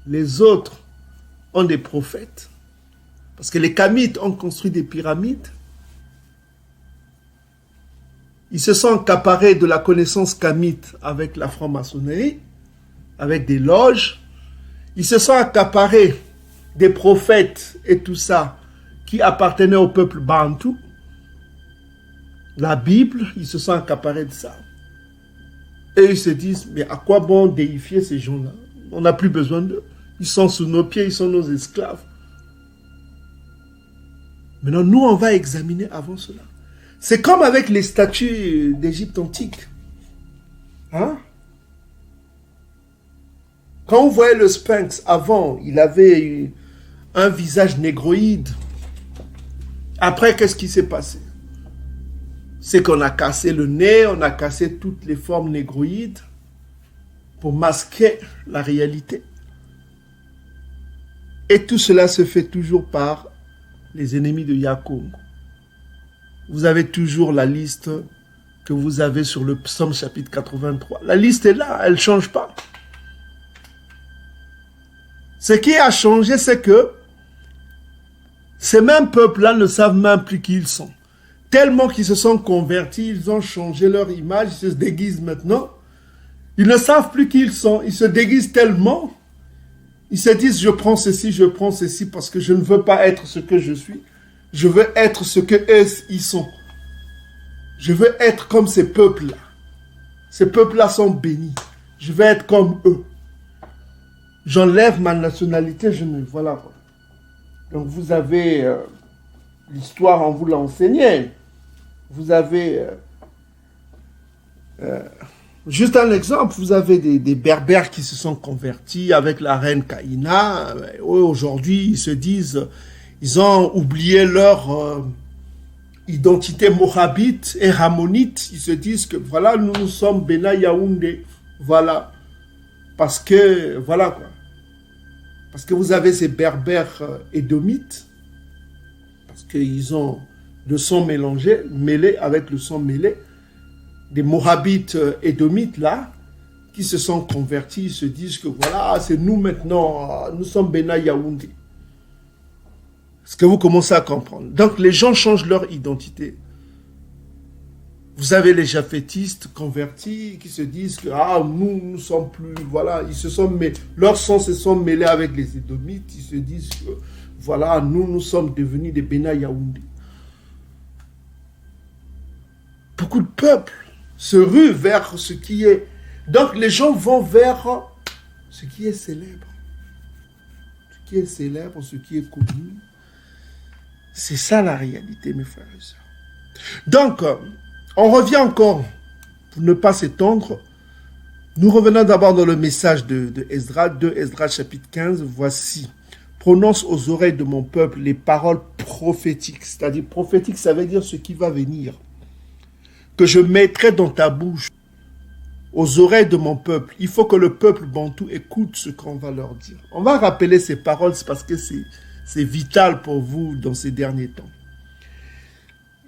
Speaker 1: les autres ont des prophètes. Parce que les Kamites ont construit des pyramides. Ils se sont accaparés de la connaissance kamite avec la franc-maçonnerie, avec des loges. Ils se sont accaparés des prophètes et tout ça qui appartenaient au peuple bantou. La Bible, ils se sont accaparés de ça. Et ils se disent, mais à quoi bon déifier ces gens-là? On n'a plus besoin d'eux. Ils sont sous nos pieds, ils sont nos esclaves. Maintenant, nous, on va examiner avant cela. C'est comme avec les statues d'Égypte antique. Hein? Quand vous voyez le sphinx, avant, il avait un visage négroïde. Après, qu'est-ce qui s'est passé? C'est qu'on a cassé le nez, on a cassé toutes les formes négroïdes pour masquer la réalité. Et tout cela se fait toujours par les ennemis de Yakongo. Vous avez toujours la liste que vous avez sur le psaume chapitre 83. La liste est là, elle ne change pas. Ce qui a changé, c'est que ces mêmes peuples-là ne savent même plus qui ils sont. Tellement qu'ils se sont convertis, ils ont changé leur image, ils se déguisent maintenant. Ils ne savent plus qui ils sont, ils se déguisent tellement. Ils se disent, je prends ceci parce que je ne veux pas être ce que je suis. Je veux être ce que eux, ils sont. Je veux être comme ces peuples-là. Ces peuples-là sont bénis. Je veux être comme eux. J'enlève ma nationalité, je ne... Voilà. Donc vous avez l'histoire, on vous l'a enseigné. Vous avez... juste un exemple, vous avez des berbères qui se sont convertis avec la reine Kaïna. Aujourd'hui, ils se disent... Ils ont oublié leur identité moabite et ramonite. Ils se disent que voilà, nous sommes Bena Yaoundé. Voilà. Parce que, voilà quoi. Parce que vous avez ces berbères édomites. Parce qu'ils ont le sang mélangé, mêlé avec le sang mêlé. Des moabites édomites là, qui se sont convertis, ils se disent que voilà, c'est nous maintenant, nous sommes Bena Yaoundé. Est-ce que vous commencez à comprendre? Donc, les gens changent leur identité. Vous avez les japhétistes convertis qui se disent que nous sommes plus, voilà, leurs sangs se sont mêlés avec les Édomites, ils se disent que voilà, nous sommes devenus des Bena Yaoundé. Beaucoup de peuples se ruent vers ce qui est. Donc les gens vont vers ce qui est célèbre. Ce qui est célèbre, ce qui est connu. C'est ça la réalité, mes frères et sœurs. Donc, on revient encore, pour ne pas s'étendre, nous revenons d'abord dans le message de Esdras, 2 Esdras chapitre 15, voici, prononce aux oreilles de mon peuple les paroles prophétiques, c'est-à-dire prophétique, ça veut dire ce qui va venir, que je mettrai dans ta bouche, aux oreilles de mon peuple. Il faut que le peuple bantou écoute ce qu'on va leur dire. On va rappeler ces paroles, c'est parce que c'est vital pour vous dans ces derniers temps.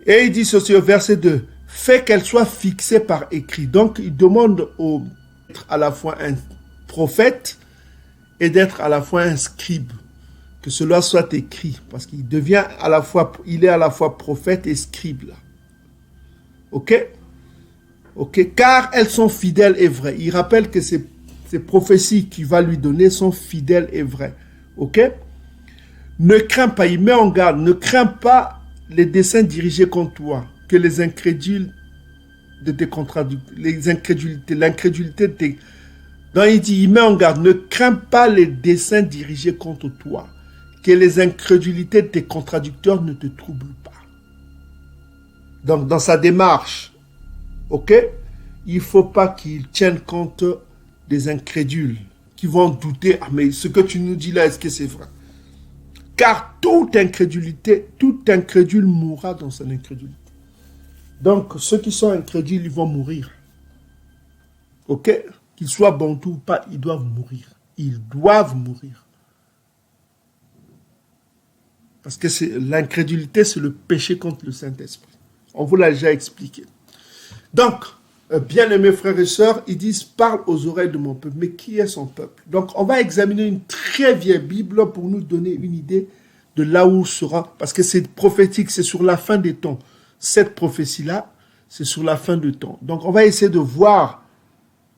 Speaker 1: Et il dit ceci au verset 2, « Fais qu'elle soit fixée par écrit. » Donc, il demande d'être à la fois un prophète et d'être à la fois un scribe. Que cela soit écrit, parce qu'il devient il est à la fois prophète et scribe là. Ok? Ok? Car elles sont fidèles et vraies. Il rappelle que ces prophéties qu'il va lui donner sont fidèles et vraies. Ok? Ne crains pas, il met en garde, ne crains pas les desseins dirigés contre toi, que les incrédules de tes contradicteurs, l'incrédulité de tes... Donc il met en garde, ne crains pas les desseins dirigés contre toi, que les incrédulités de tes contradicteurs ne te troublent pas. Donc dans sa démarche, ok, il ne faut pas qu'il tienne compte des incrédules qui vont douter, mais ce que tu nous dis là, est-ce que c'est vrai? Car toute incrédule mourra dans son incrédulité. Donc, ceux qui sont incrédules, ils vont mourir. Ok? Qu'ils soient bantous ou pas, ils doivent mourir. Ils doivent mourir. Parce que l'incrédulité, c'est le péché contre le Saint-Esprit. On vous l'a déjà expliqué. Donc, bien-aimés frères et sœurs, ils disent, parle aux oreilles de mon peuple. Mais qui est son peuple? Donc, on va examiner une très vieille Bible pour nous donner une idée de là où sera, parce que c'est prophétique, c'est sur la fin des temps. Cette prophétie-là, c'est sur la fin du temps. Donc, on va essayer de voir,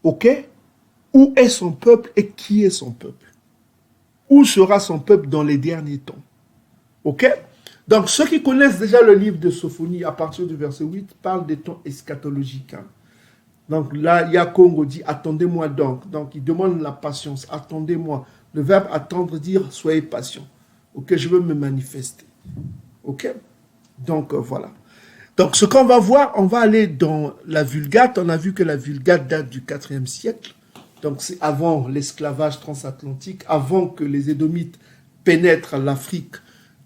Speaker 1: ok, où est son peuple et qui est son peuple. Où sera son peuple dans les derniers temps. Ok? Donc, ceux qui connaissent déjà le livre de Sophonie, à partir du verset 8, parlent des temps eschatologiques. Hein. Donc là, Yakongo dit, attendez-moi donc. Donc, il demande la patience, attendez-moi. Le verbe attendre, dire, soyez patient. Ok, je veux me manifester. Ok? Donc, voilà. Donc, ce qu'on va voir, on va aller dans la Vulgate. On a vu que la Vulgate date du 4e siècle. Donc, c'est avant l'esclavage transatlantique, avant que les Édomites pénètrent l'Afrique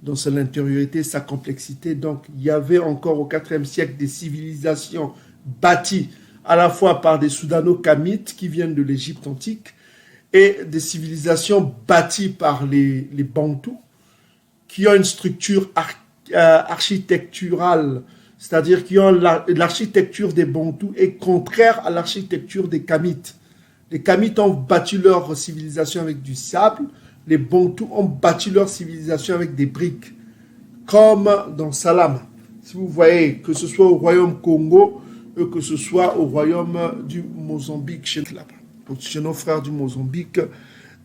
Speaker 1: dans son intériorité, sa complexité. Donc, il y avait encore au 4e siècle des civilisations bâties à la fois par des Soudano-Kamites qui viennent de l'Égypte antique et des civilisations bâties par les Bantous qui ont une structure architecturale, c'est-à-dire qui ont l'architecture des Bantous est contraire à l'architecture des Kamites. Les Kamites ont bâti leur civilisation avec du sable, les Bantous ont bâti leur civilisation avec des briques, comme dans Salam. Si vous voyez, que ce soit au royaume Congo, que ce soit au royaume du Mozambique, chez nos frères du Mozambique.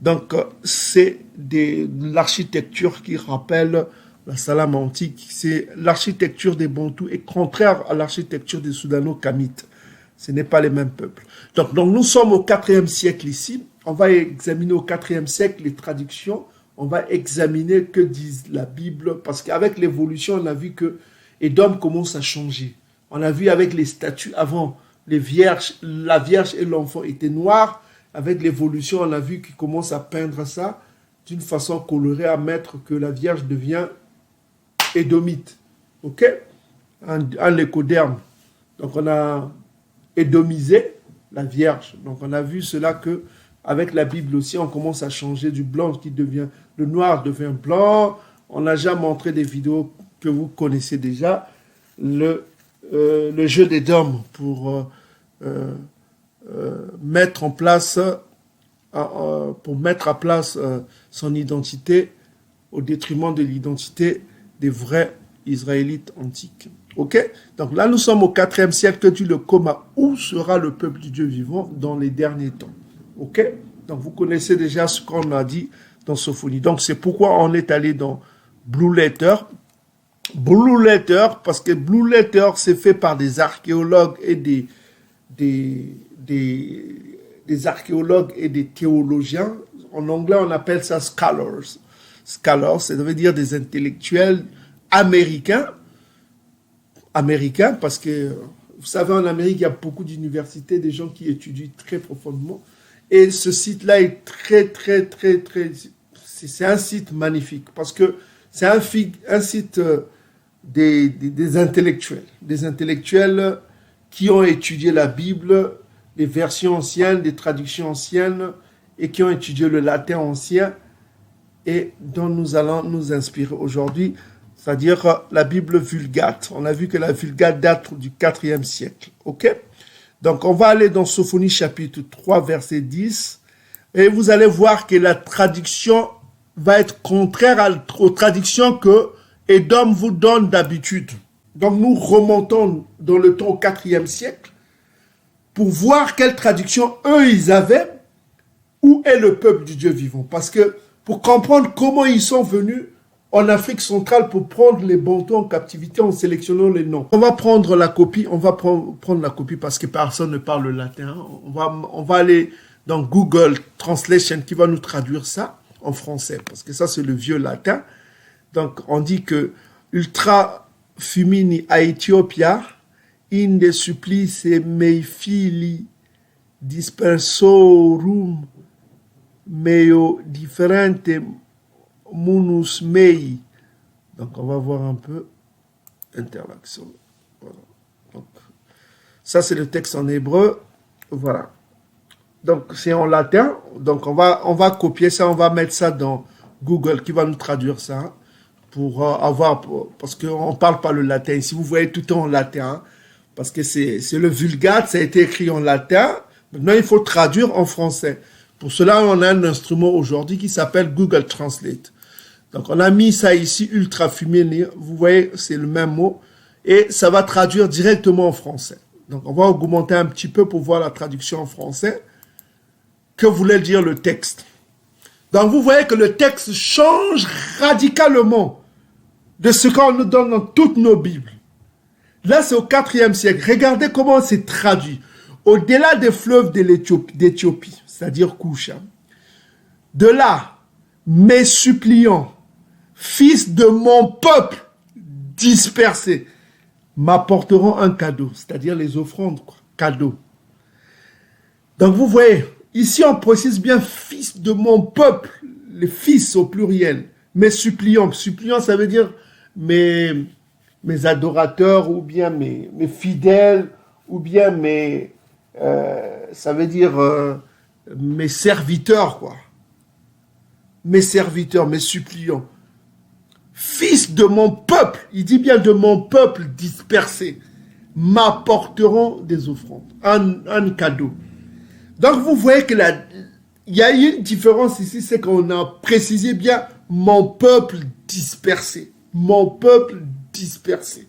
Speaker 1: Donc, c'est l'architecture qui rappelle la Salam antique. C'est l'architecture des Bantous est contraire à l'architecture des Soudano-Kamites. Ce n'est pas les mêmes peuples. Donc, nous sommes au 4e siècle ici. On va examiner au 4e siècle les traductions. On va examiner que dit la Bible. Parce qu'avec l'évolution, on a vu que Édom commence à changer. On a vu avec les statues avant, la Vierge et l'enfant étaient noirs. Avec l'évolution, on a vu qu'il commence à peindre ça d'une façon colorée à mettre que la Vierge devient édomite. Ok? Un écoderme. Donc on a édomisé la Vierge. Donc on a vu cela que avec la Bible aussi, on commence à changer du blanc qui devient, le noir devient blanc. On a déjà montré des vidéos que vous connaissez déjà. Le jeu des dômes pour mettre en place son identité au détriment de l'identité des vrais Israélites antiques. Ok? Donc là, nous sommes au 4e siècle, que dit le comma. Où sera le peuple du Dieu vivant dans les derniers temps? Ok? Donc vous connaissez déjà ce qu'on a dit dans Sophonie. Donc c'est pourquoi on est allé dans Blue Letter. Blue Letter, parce que Blue Letter, c'est fait par des archéologues et des archéologues et des théologiens. En anglais, on appelle ça scholars. Scholars, ça veut dire des intellectuels américains. Américains, parce que, vous savez, en Amérique, il y a beaucoup d'universités, des gens qui étudient très profondément. Et ce site-là est très, c'est un site magnifique, parce que c'est un site des intellectuels qui ont étudié la Bible, les versions anciennes, les traductions anciennes, et qui ont étudié le latin ancien, et dont nous allons nous inspirer aujourd'hui, c'est-à-dire la Bible Vulgate. On a vu que la Vulgate date du 4e siècle. Ok? Donc, on va aller dans Sophonie chapitre 3, verset 10, et vous allez voir que la traduction va être contraire aux traductions que Édom vous donne d'habitude. Donc, nous remontons dans le temps au 4e siècle pour voir quelle traduction eux, ils avaient, où est le peuple du Dieu vivant. Parce que pour comprendre comment ils sont venus en Afrique centrale pour prendre les Bantous en captivité en sélectionnant les noms. On va prendre la copie, parce que personne ne parle le latin. On va aller dans Google Translation qui va nous traduire ça en français, parce que ça c'est le vieux latin. Donc on dit que ultra fumini a Ethiopia inde supplice mei fili dispersorum meo differente munus mei. Donc on va voir un peu interaction. Voilà. Donc, ça c'est le texte en hébreu. Voilà. Donc c'est en latin. Donc on va copier ça, on va mettre ça dans Google qui va nous traduire ça pour avoir, parce qu'on ne parle pas le latin. Si vous voyez tout en latin, parce que c'est le Vulgate, ça a été écrit en latin. Maintenant il faut traduire en français. Pour cela, on a un instrument aujourd'hui qui s'appelle Google Translate. Donc, on a mis ça ici, ultra fumé. Vous voyez, c'est le même mot. Et ça va traduire directement en français. Donc, on va augmenter un petit peu pour voir la traduction en français. Que voulait dire le texte? Donc, vous voyez que le texte change radicalement de ce qu'on nous donne dans toutes nos Bibles. Là, c'est au 4e siècle. Regardez comment c'est traduit. Au-delà des fleuves d'Éthiopie, c'est-à-dire Coucha. De là, mes suppliants, fils de mon peuple dispersé, m'apporteront un cadeau, c'est-à-dire les offrandes, quoi, cadeau. Donc vous voyez, ici on précise bien fils de mon peuple, les fils au pluriel, mes suppliants. Suppliants, ça veut dire mes adorateurs, ou bien mes fidèles, ou bien ça veut dire mes serviteurs, quoi. Mes serviteurs, mes suppliants. Fils de mon peuple, il dit bien de mon peuple dispersé, m'apporteront des offrandes, un cadeau. Donc vous voyez que il y a une différence ici, c'est qu'on a précisé bien mon peuple dispersé. Mon peuple dispersé.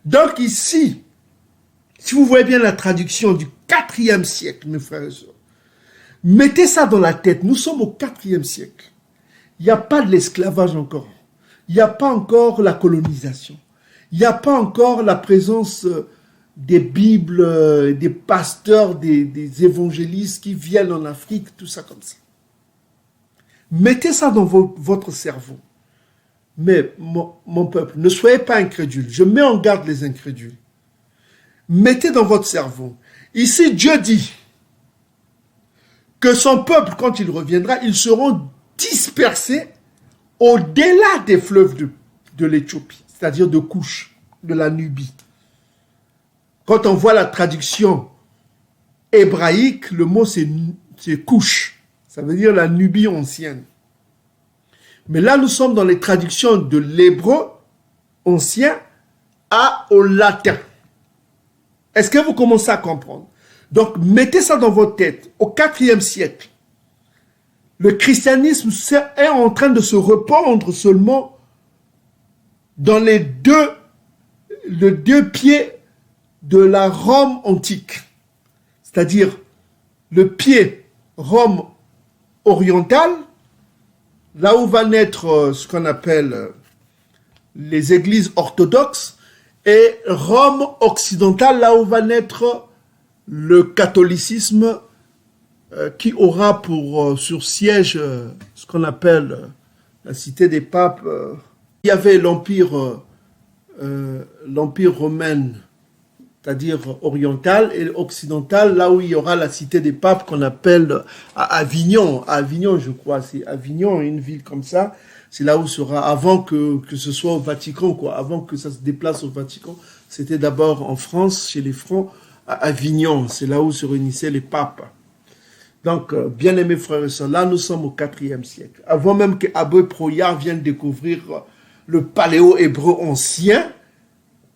Speaker 1: Donc ici, si vous voyez bien la traduction du 4e siècle, mes frères et sœurs, mettez ça dans la tête, nous sommes au 4e siècle. Il n'y a pas de l'esclavage encore. Il n'y a pas encore la colonisation. Il n'y a pas encore la présence des Bibles, des pasteurs, des évangélistes qui viennent en Afrique, tout ça comme ça. Mettez ça dans votre cerveau. Mais mon peuple, ne soyez pas incrédules. Je mets en garde les incrédules. Mettez dans votre cerveau. Ici, Dieu dit que son peuple, quand il reviendra, ils seront dispersés au-delà des fleuves de l'Éthiopie, c'est-à-dire de Couche, de la Nubie. Quand on voit la traduction hébraïque, le mot c'est Couche, ça veut dire la Nubie ancienne. Mais là, nous sommes dans les traductions de l'hébreu ancien au latin. Est-ce que vous commencez à comprendre? Donc, mettez ça dans votre tête. Au 4e siècle, le christianisme est en train de se répandre seulement dans les deux les deux pieds de la Rome antique. C'est-à-dire le pied Rome orientale, là où va naître ce qu'on appelle les églises orthodoxes, et Rome occidentale, là où va naître le catholicisme qui aura pour sur siège ce qu'on appelle la cité des papes. Il y avait l'empire romain, c'est-à-dire oriental, et occidental, là où il y aura la cité des papes qu'on appelle à Avignon. À Avignon, je crois, c'est Avignon, une ville comme ça. C'est là où sera, avant que ce soit au Vatican, quoi, avant que ça se déplace au Vatican, c'était d'abord en France, chez les Francs, à Avignon. C'est là où se réunissaient les papes. Donc, bien aimés frères et sœurs, là nous sommes au IVe siècle. Avant même que Abbé Proyard vienne découvrir le paléo-hébreu ancien,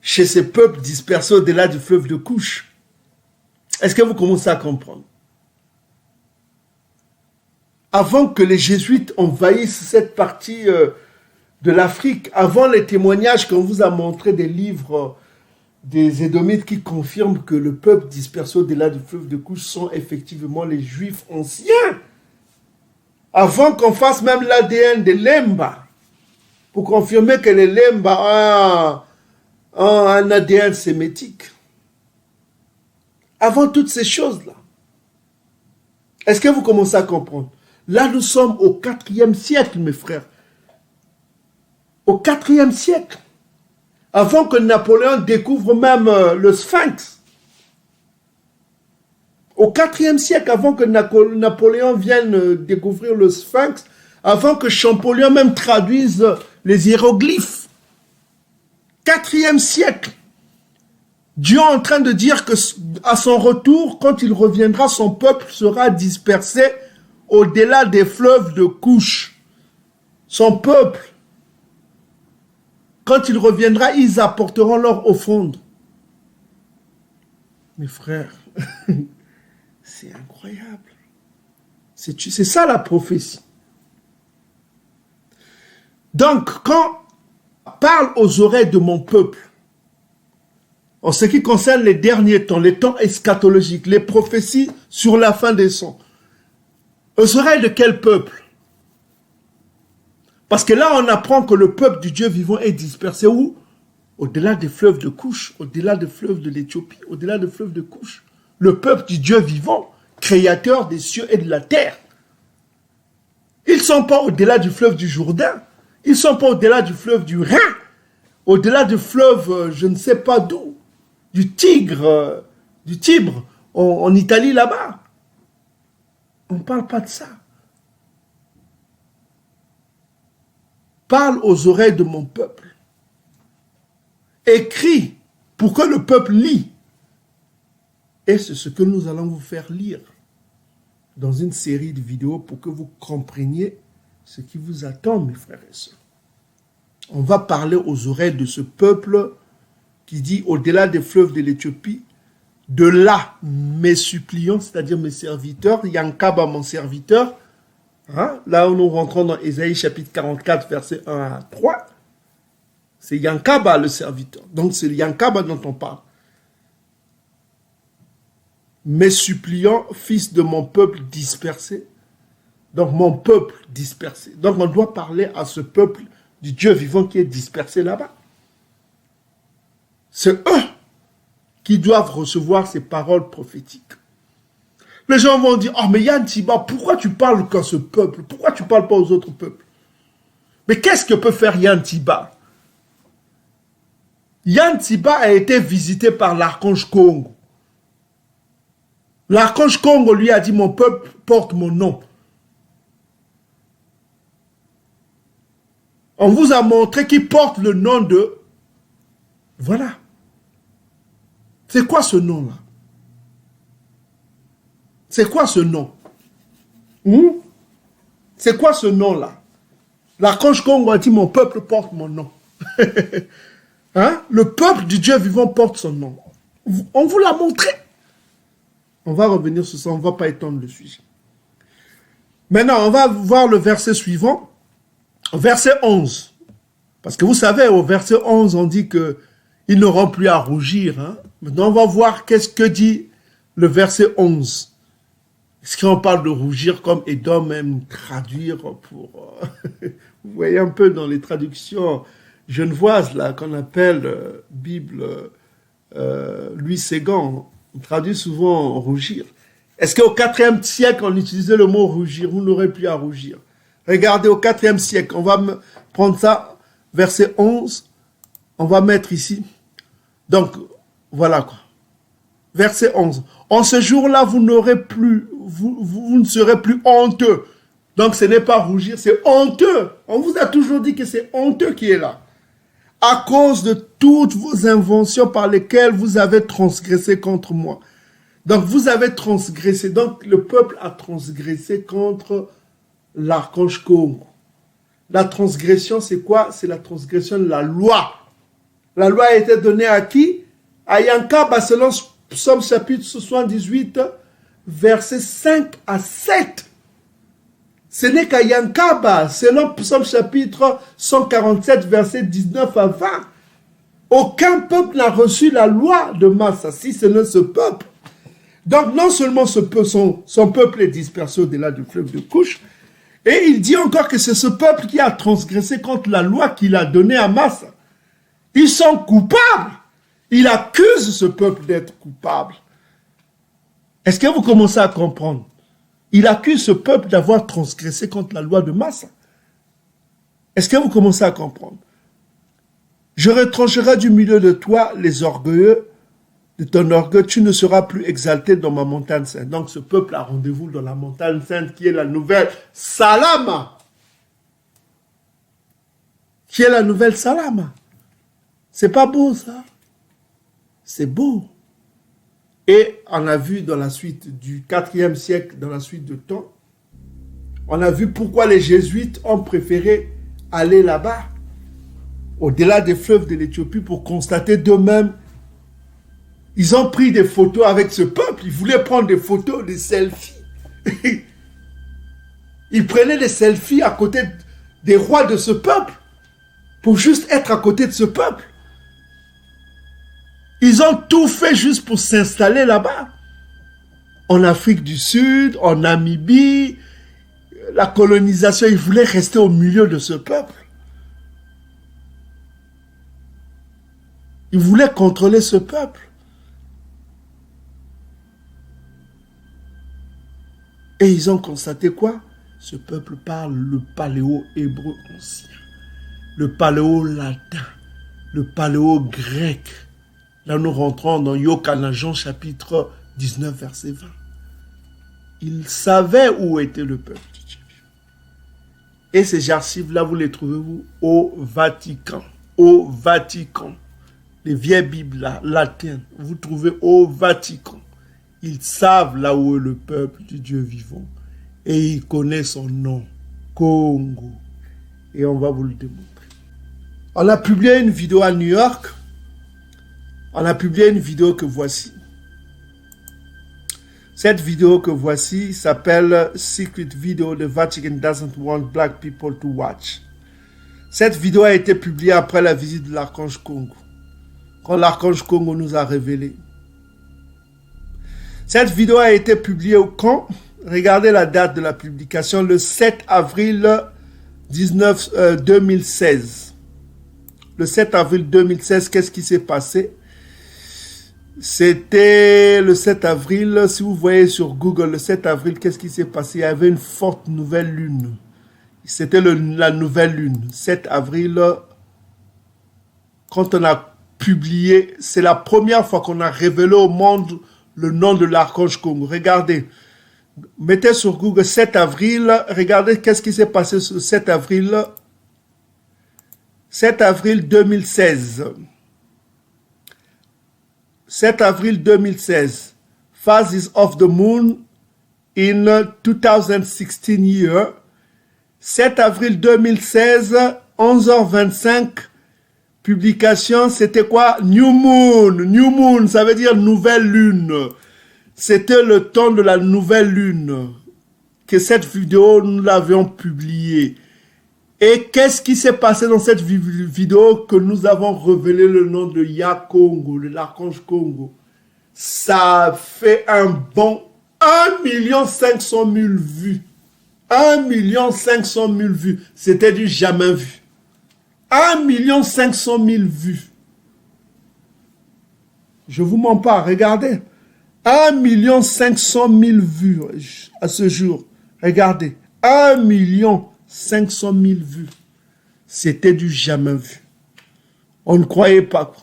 Speaker 1: chez ces peuples dispersés au-delà du fleuve de Couche. Est-ce que vous commencez à comprendre? Avant que les jésuites envahissent cette partie de l'Afrique, avant les témoignages qu'on vous a montré des livres des Édomites qui confirment que le peuple dispersé au-delà du fleuve de Couche sont effectivement les Juifs anciens, avant qu'on fasse même l'ADN des Lemba, pour confirmer que les Lemba ont un ADN sémitique. Avant toutes ces choses-là. Est-ce que vous commencez à comprendre? Là, nous sommes au IVe siècle, mes frères. Au IVe siècle. Avant que Napoléon découvre même le Sphinx. Au IVe siècle, avant que Napoléon vienne découvrir le Sphinx, avant que Champollion même traduise les hiéroglyphes. IVe siècle. Dieu est en train de dire que à son retour, quand il reviendra, son peuple sera dispersé au-delà des fleuves de Couche. Son peuple, quand il reviendra, ils apporteront leur offrande. Mes frères, c'est incroyable. C'est ça la prophétie. Donc, quand on parle aux oreilles de mon peuple, en ce qui concerne les derniers temps, les temps eschatologiques, les prophéties sur la fin des temps, aux oreilles de quel peuple? Parce que là, on apprend que le peuple du Dieu vivant est dispersé où? Au-delà des fleuves de Couche, au-delà des fleuves de l'Éthiopie, au-delà des fleuves de Couche. Le peuple du Dieu vivant, créateur des cieux et de la terre. Ils ne sont pas au-delà du fleuve du Jourdain. Ils ne sont pas au-delà du fleuve du Rhin. Au-delà du fleuve, je ne sais pas d'où. Du Tibre, en Italie là-bas. On ne parle pas de ça. Parle aux oreilles de mon peuple. Écris pour que le peuple lit. Et c'est ce que nous allons vous faire lire dans une série de vidéos pour que vous compreniez ce qui vous attend, mes frères et sœurs. On va parler aux oreilles de ce peuple qui dit au-delà des fleuves de l'Éthiopie, de là mes suppliants, c'est-à-dire mes serviteurs, Yankaba mon serviteur, hein? Là où nous rentrons dans Ésaïe chapitre 44, versets 1 à 3, c'est Yankaba le serviteur. Donc c'est Yankaba dont on parle. Mes suppliants, fils de mon peuple dispersé. Donc mon peuple dispersé. Donc on doit parler à ce peuple du Dieu vivant qui est dispersé là-bas. C'est eux qui doivent recevoir ces paroles prophétiques. Les gens vont dire, oh mais Yann Tiba, pourquoi tu parles qu'à ce peuple? Pourquoi tu ne parles pas aux autres peuples? Mais qu'est-ce que peut faire Yann Tiba? Yann Tiba a été visité par l'archange Congo. L'archange Congo lui a dit, mon peuple porte mon nom. On vous a montré qu'il porte le nom de... Voilà. C'est quoi ce nom-là? C'est quoi ce nom? C'est quoi ce nom-là? L'archange Congo a dit, mon peuple porte mon nom. Hein? Le peuple du Dieu vivant porte son nom. On vous l'a montré. On va revenir sur ça, on ne va pas étendre le sujet. Maintenant, on va voir le verset suivant. Verset 11. Parce que vous savez, au verset 11, on dit que Ils n'auront plus à rougir. Hein. Maintenant, on va voir qu'est-ce que dit le verset 11. Est-ce qu'on parle de rougir comme Edom aime traduire pour... vous voyez un peu dans les traductions genevoises, là, qu'on appelle Bible Louis Ségan, on traduit souvent rougir. Est-ce qu'au IVe siècle, on utilisait le mot rougir? Vous n'aurez plus à rougir. Regardez, au IVe siècle, on va prendre ça, verset 11, on va mettre ici. Donc, voilà quoi. Verset 11. En ce jour-là, vous n'aurez plus, vous ne serez plus honteux. Donc, ce n'est pas rougir, c'est honteux. On vous a toujours dit que c'est honteux qui est là. À cause de toutes vos inventions par lesquelles vous avez transgressé contre moi. Donc, vous avez transgressé. Donc, le peuple a transgressé contre l'archange Congo. La transgression, c'est quoi? C'est la transgression de la loi. La loi a été donnée à qui? À Yankaba, selon Psaume chapitre 78, versets 5 à 7. Ce n'est qu'à Yankaba, selon Psaume chapitre 147, versets 19 à 20. Aucun peuple n'a reçu la loi de Massa, si ce n'est ce peuple. Donc, non seulement son peuple est dispersé au-delà du fleuve de Couche, et il dit encore que c'est ce peuple qui a transgressé contre la loi qu'il a donnée à Massa. Ils sont coupables. Il accuse ce peuple d'être coupable. Est-ce que vous commencez à comprendre? Il accuse ce peuple d'avoir transgressé contre la loi de Massa. Est-ce que vous commencez à comprendre? Je retrancherai du milieu de toi les orgueilleux, de ton orgueil, tu ne seras plus exalté dans ma montagne sainte. Donc ce peuple a rendez-vous dans la montagne sainte qui est la nouvelle Salama. Qui est la nouvelle Salama. C'est pas beau ça? C'est beau. Et on a vu dans la suite du IVe siècle, dans la suite de temps, on a vu pourquoi les jésuites ont préféré aller là-bas, au-delà des fleuves de l'Éthiopie, pour constater d'eux-mêmes. Ils ont pris des photos avec ce peuple. Ils voulaient prendre des photos, des selfies. Ils prenaient des selfies à côté des rois de ce peuple, pour juste être à côté de ce peuple. Ils ont tout fait juste pour s'installer là-bas. En Afrique du Sud, en Namibie, la colonisation, ils voulaient rester au milieu de ce peuple. Ils voulaient contrôler ce peuple. Et ils ont constaté quoi? Ce peuple parle le paléo-hébreu ancien, le paléo-latin, le paléo-grec. Là, nous rentrons dans Yokanajan, chapitre 19, verset 20. Ils savaient où était le peuple de Dieu. Et ces archives-là, vous les trouvez-vous au Vatican. Au Vatican. Les vieilles Bibles là, latines, vous trouvez au Vatican. Ils savent là où est le peuple du Dieu vivant. Et ils connaissent son nom, Congo. Et on va vous le démontrer. On a publié une vidéo à New York. On a publié une vidéo que voici. Cette vidéo que voici s'appelle Secret Video The Vatican Doesn't Want Black People to Watch. Cette vidéo a été publiée après la visite de l'archange Congo. Quand l'archange Congo nous a révélé. Cette vidéo a été publiée au camp. Regardez la date de la publication, le 7 avril 2016. Le 7 avril 2016, qu'est-ce qui s'est passé? C'était le 7 avril, si vous voyez sur Google, le 7 avril, qu'est-ce qui s'est passé? Il y avait une forte nouvelle lune. C'était la nouvelle lune. 7 avril, quand on a publié, c'est la première fois qu'on a révélé au monde le nom de l'archange Congo. Regardez, mettez sur Google 7 avril, regardez qu'est-ce qui s'est passé ce 7 avril. 7 avril 2016. 7 avril 2016. Phases of the moon in 2016 year. 7 avril 2016, 11h25. Publication, c'était quoi? New Moon. New Moon, ça veut dire nouvelle lune. C'était le temps de la nouvelle lune que cette vidéo, nous l'avions publiée. Et qu'est-ce qui s'est passé dans cette vidéo que nous avons révélé le nom de Ya Congo, de l'archange Congo? Ça a fait un bon 1 500 000 vues. 1 500 000 vues. C'était du jamais vu. 1 500 000 vues. Je vous mens pas, regardez. 1 500 000 vues à ce jour. Regardez. 1 500 000 vues. C'était du jamais vu. On ne croyait pas.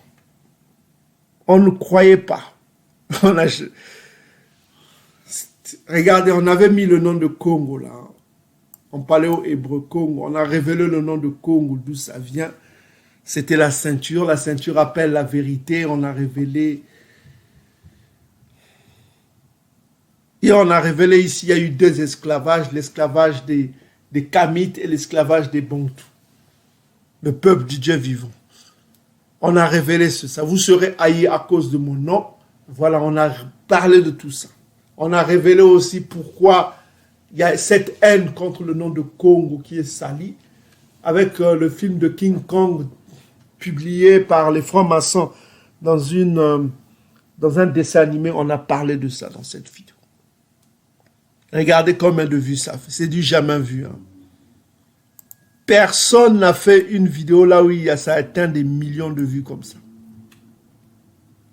Speaker 1: On ne croyait pas. Regardez, on avait mis le nom de Congo là. On parlait au hébreu Congo. On a révélé le nom de Congo, d'où ça vient. C'était la ceinture. La ceinture appelle la vérité. On a révélé. Et on a révélé ici, il y a eu 2 esclavages. L'esclavage des Kamites et l'esclavage des Bantous. Le peuple du Dieu vivant. On a révélé ça. Vous serez haïs à cause de mon nom. Voilà, on a parlé de tout ça. On a révélé aussi pourquoi il y a cette haine contre le nom de Congo qui est sali. Avec le film de King Kong publié par les francs-maçons dans un dessin animé, on a parlé de ça dans cette vidéo. Regardez combien de vues ça fait. C'est du jamais vu. Hein. Personne n'a fait une vidéo là où ça a atteint des millions de vues comme ça.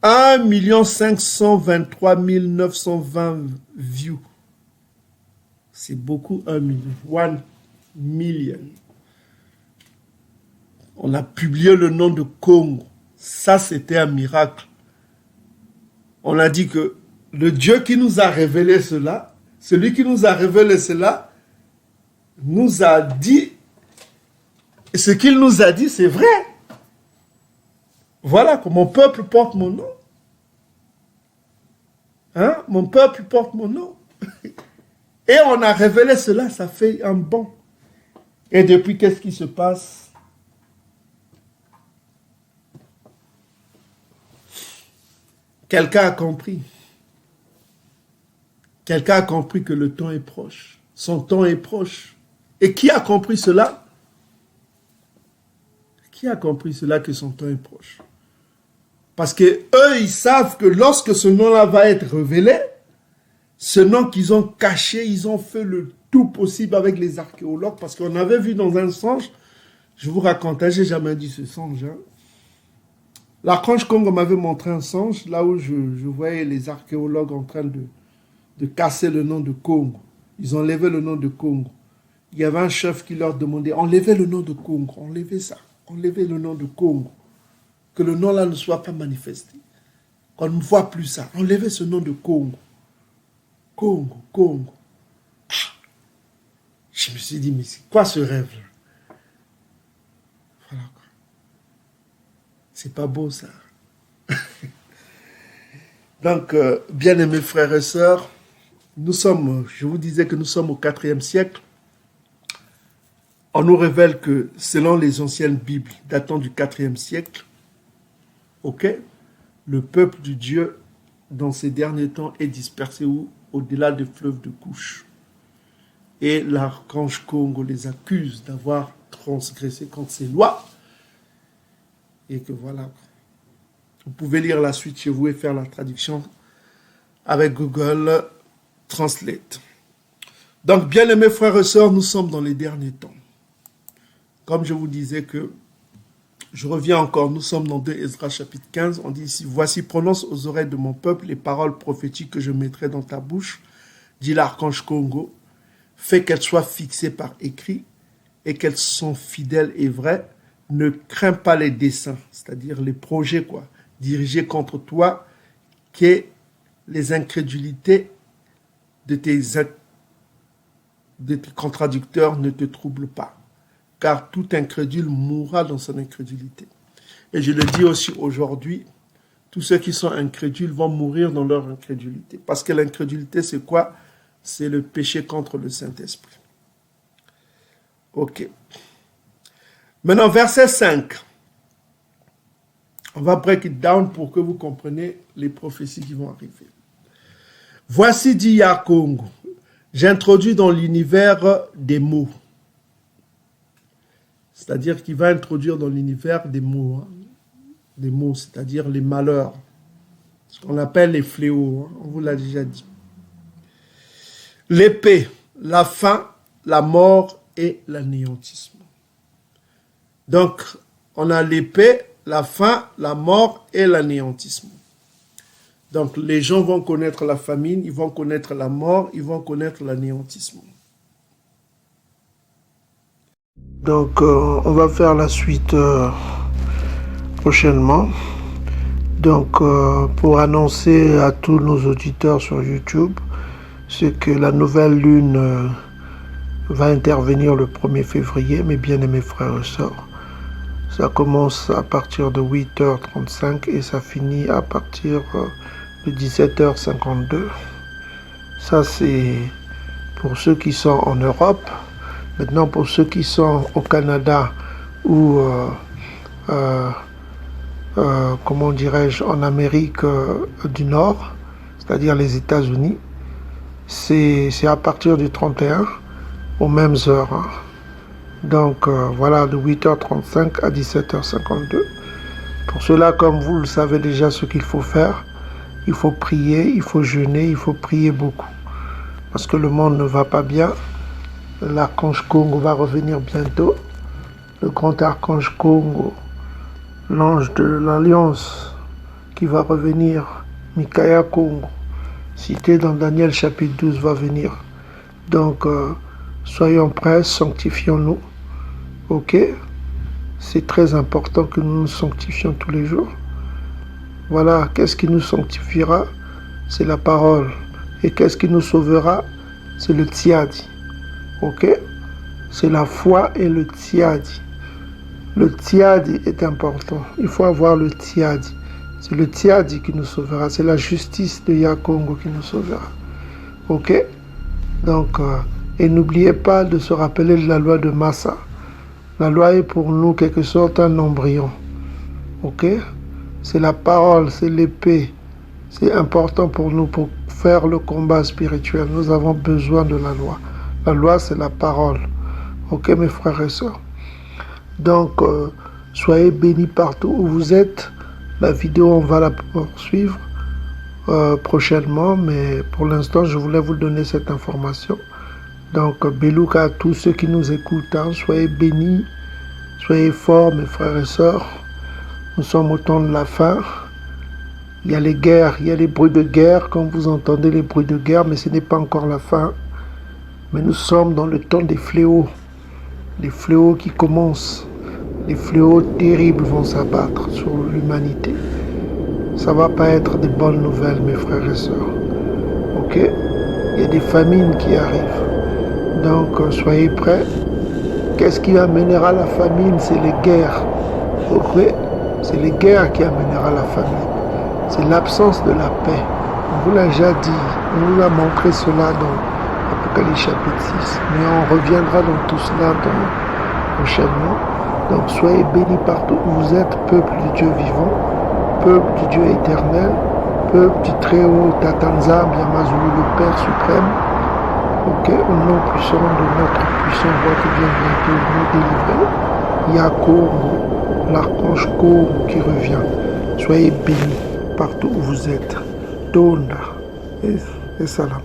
Speaker 1: 1 523 920 views. C'est beaucoup, 1 million. 1 million. On a publié le nom de Congo. Ça, c'était un miracle. On a dit que le Dieu qui nous a révélé cela, celui qui nous a révélé cela, nous a dit, et ce qu'il nous a dit, c'est vrai. Voilà que mon peuple porte mon nom. Hein? Mon peuple porte mon nom. Et on a révélé cela, ça fait un bond. Et depuis, qu'est-ce qui se passe? Quelqu'un a compris. Quelqu'un a compris que le temps est proche. Son temps est proche. Et qui a compris cela? Qui a compris cela que son temps est proche? Parce que eux, ils savent que lorsque ce nom-là va être révélé, ce nom qu'ils ont caché, ils ont fait le tout possible avec les archéologues, parce qu'on avait vu dans un songe, je vous racontais, j'ai jamais dit ce songe. Hein. L'archange Congo m'avait montré un songe, là où je voyais les archéologues en train de casser le nom de Congo. Ils enlevaient le nom de Congo. Il y avait un chef qui leur demandait, enlevez le nom de Congo, enlevez ça, enlevez le nom de Congo. Que le nom-là ne soit pas manifesté. Qu'on ne voit plus ça. Enlevez ce nom de Congo. Congo, Congo. Ah. Je me suis dit, mais c'est quoi ce rêve-là? Voilà quoi. C'est pas beau ça. Donc, bien-aimés frères et sœurs, nous sommes, je vous disais que nous sommes au 4e siècle. On nous révèle que selon les anciennes Bibles datant du 4e siècle, ok, le peuple du Dieu dans ces derniers temps est dispersé où? Au-delà des fleuves de couche. Et l'archange Congo les accuse d'avoir transgressé contre ces lois. Et que voilà. Vous pouvez lire la suite chez vous et faire la traduction avec Google Translate. Donc, bien aimés frères et sœurs, nous sommes dans les derniers temps. Comme je vous disais que, je reviens encore, nous sommes dans 2 Esdras chapitre 15, on dit ici, « Voici, prononce aux oreilles de mon peuple les paroles prophétiques que je mettrai dans ta bouche, dit l'archange Congo, fais qu'elles soient fixées par écrit et qu'elles sont fidèles et vraies, ne crains pas les desseins, c'est-à-dire les projets, quoi, dirigés contre toi, que les incrédulités de tes contradicteurs ne te troublent pas. Car tout incrédule mourra dans son incrédulité. Et je le dis aussi aujourd'hui, tous ceux qui sont incrédules vont mourir dans leur incrédulité. Parce que l'incrédulité, c'est quoi? C'est le péché contre le Saint-Esprit. Ok. Maintenant, verset 5. On va break it down pour que vous compreniez les prophéties qui vont arriver. Voici, dit Ya Congo, j'introduis dans l'univers des mots. C'est-à-dire qu'il va introduire dans l'univers des mots. Hein. Des mots, c'est-à-dire les malheurs. Ce qu'on appelle les fléaux. Hein. On vous l'a déjà dit. L'épée, la faim, la mort et l'anéantissement. Donc, on a l'épée, la faim, la mort et l'anéantissement. Donc, les gens vont connaître la famine, ils vont connaître la mort, ils vont connaître l'anéantissement. Donc, on va faire la suite prochainement. Donc, pour annoncer à tous nos auditeurs sur YouTube, c'est que la nouvelle lune va intervenir le 1er février, mes bien-aimés frères et sœurs. Ça commence à partir de 8h35 et ça finit à partir de 17h52. Ça, c'est pour ceux qui sont en Europe. Maintenant, pour ceux qui sont au Canada ou, comment dirais-je, en Amérique du Nord, c'est-à-dire les États-Unis, c'est à partir du 31 aux mêmes heures. Hein. Donc, voilà, de 8h35 à 17h52. Pour cela, comme vous le savez déjà ce qu'il faut faire, il faut prier, il faut jeûner, il faut prier beaucoup. Parce que le monde ne va pas bien. L'archange Congo va revenir bientôt. Le grand archange Congo, l'ange de l'Alliance qui va revenir, Mikaïa Congo, cité dans Daniel chapitre 12, va venir. Donc, soyons prêts, sanctifions-nous. Ok? C'est très important que nous nous sanctifions tous les jours. Voilà, qu'est-ce qui nous sanctifiera? C'est la parole. Et qu'est-ce qui nous sauvera? C'est le Tsiadi. Ok? C'est la foi et le Tsiadi. Le Tsiadi est important. Il faut avoir le Tsiadi. C'est le Tsiadi qui nous sauvera. C'est la justice de Yakongo qui nous sauvera. Ok? Donc, et n'oubliez pas de se rappeler de la loi de Massa. La loi est pour nous quelque sorte un embryon. Ok? C'est la parole, c'est l'épée. C'est important pour nous pour faire le combat spirituel. Nous avons besoin de la loi. La loi, c'est la parole. Ok, mes frères et sœurs? Donc, soyez bénis partout où vous êtes. La vidéo, on va la poursuivre prochainement, mais pour l'instant, je voulais vous donner cette information. Donc, Belouka à tous ceux qui nous écoutent, hein, soyez bénis, soyez forts, mes frères et sœurs. Nous sommes au temps de la fin. Il y a les guerres, il y a les bruits de guerre, quand vous entendez les bruits de guerre, mais ce n'est pas encore la fin. Mais nous sommes dans le temps des fléaux qui commencent. Les fléaux terribles vont s'abattre sur l'humanité. Ça ne va pas être des bonnes nouvelles, mes frères et sœurs. Ok? Il y a des famines qui arrivent. Donc, soyez prêts. Qu'est-ce qui amènera la famine? C'est les guerres. Ok? C'est les guerres qui amènera la famine. C'est l'absence de la paix. On vous l'a déjà dit. On vous a montré cela dans Apocalypse chapitre 6. Mais on reviendra dans tout cela prochainement. Donc soyez bénis partout où vous êtes, peuple du Dieu vivant, peuple du Dieu éternel, peuple du Très-Haut, Tatanza, Biamazulu, le Père suprême. Ok, au nom puissant de notre puissant roi qui vient bientôt nous délivrer. Yakongo, l'archange Kongo qui revient. Soyez bénis partout où vous êtes. Donda et salam.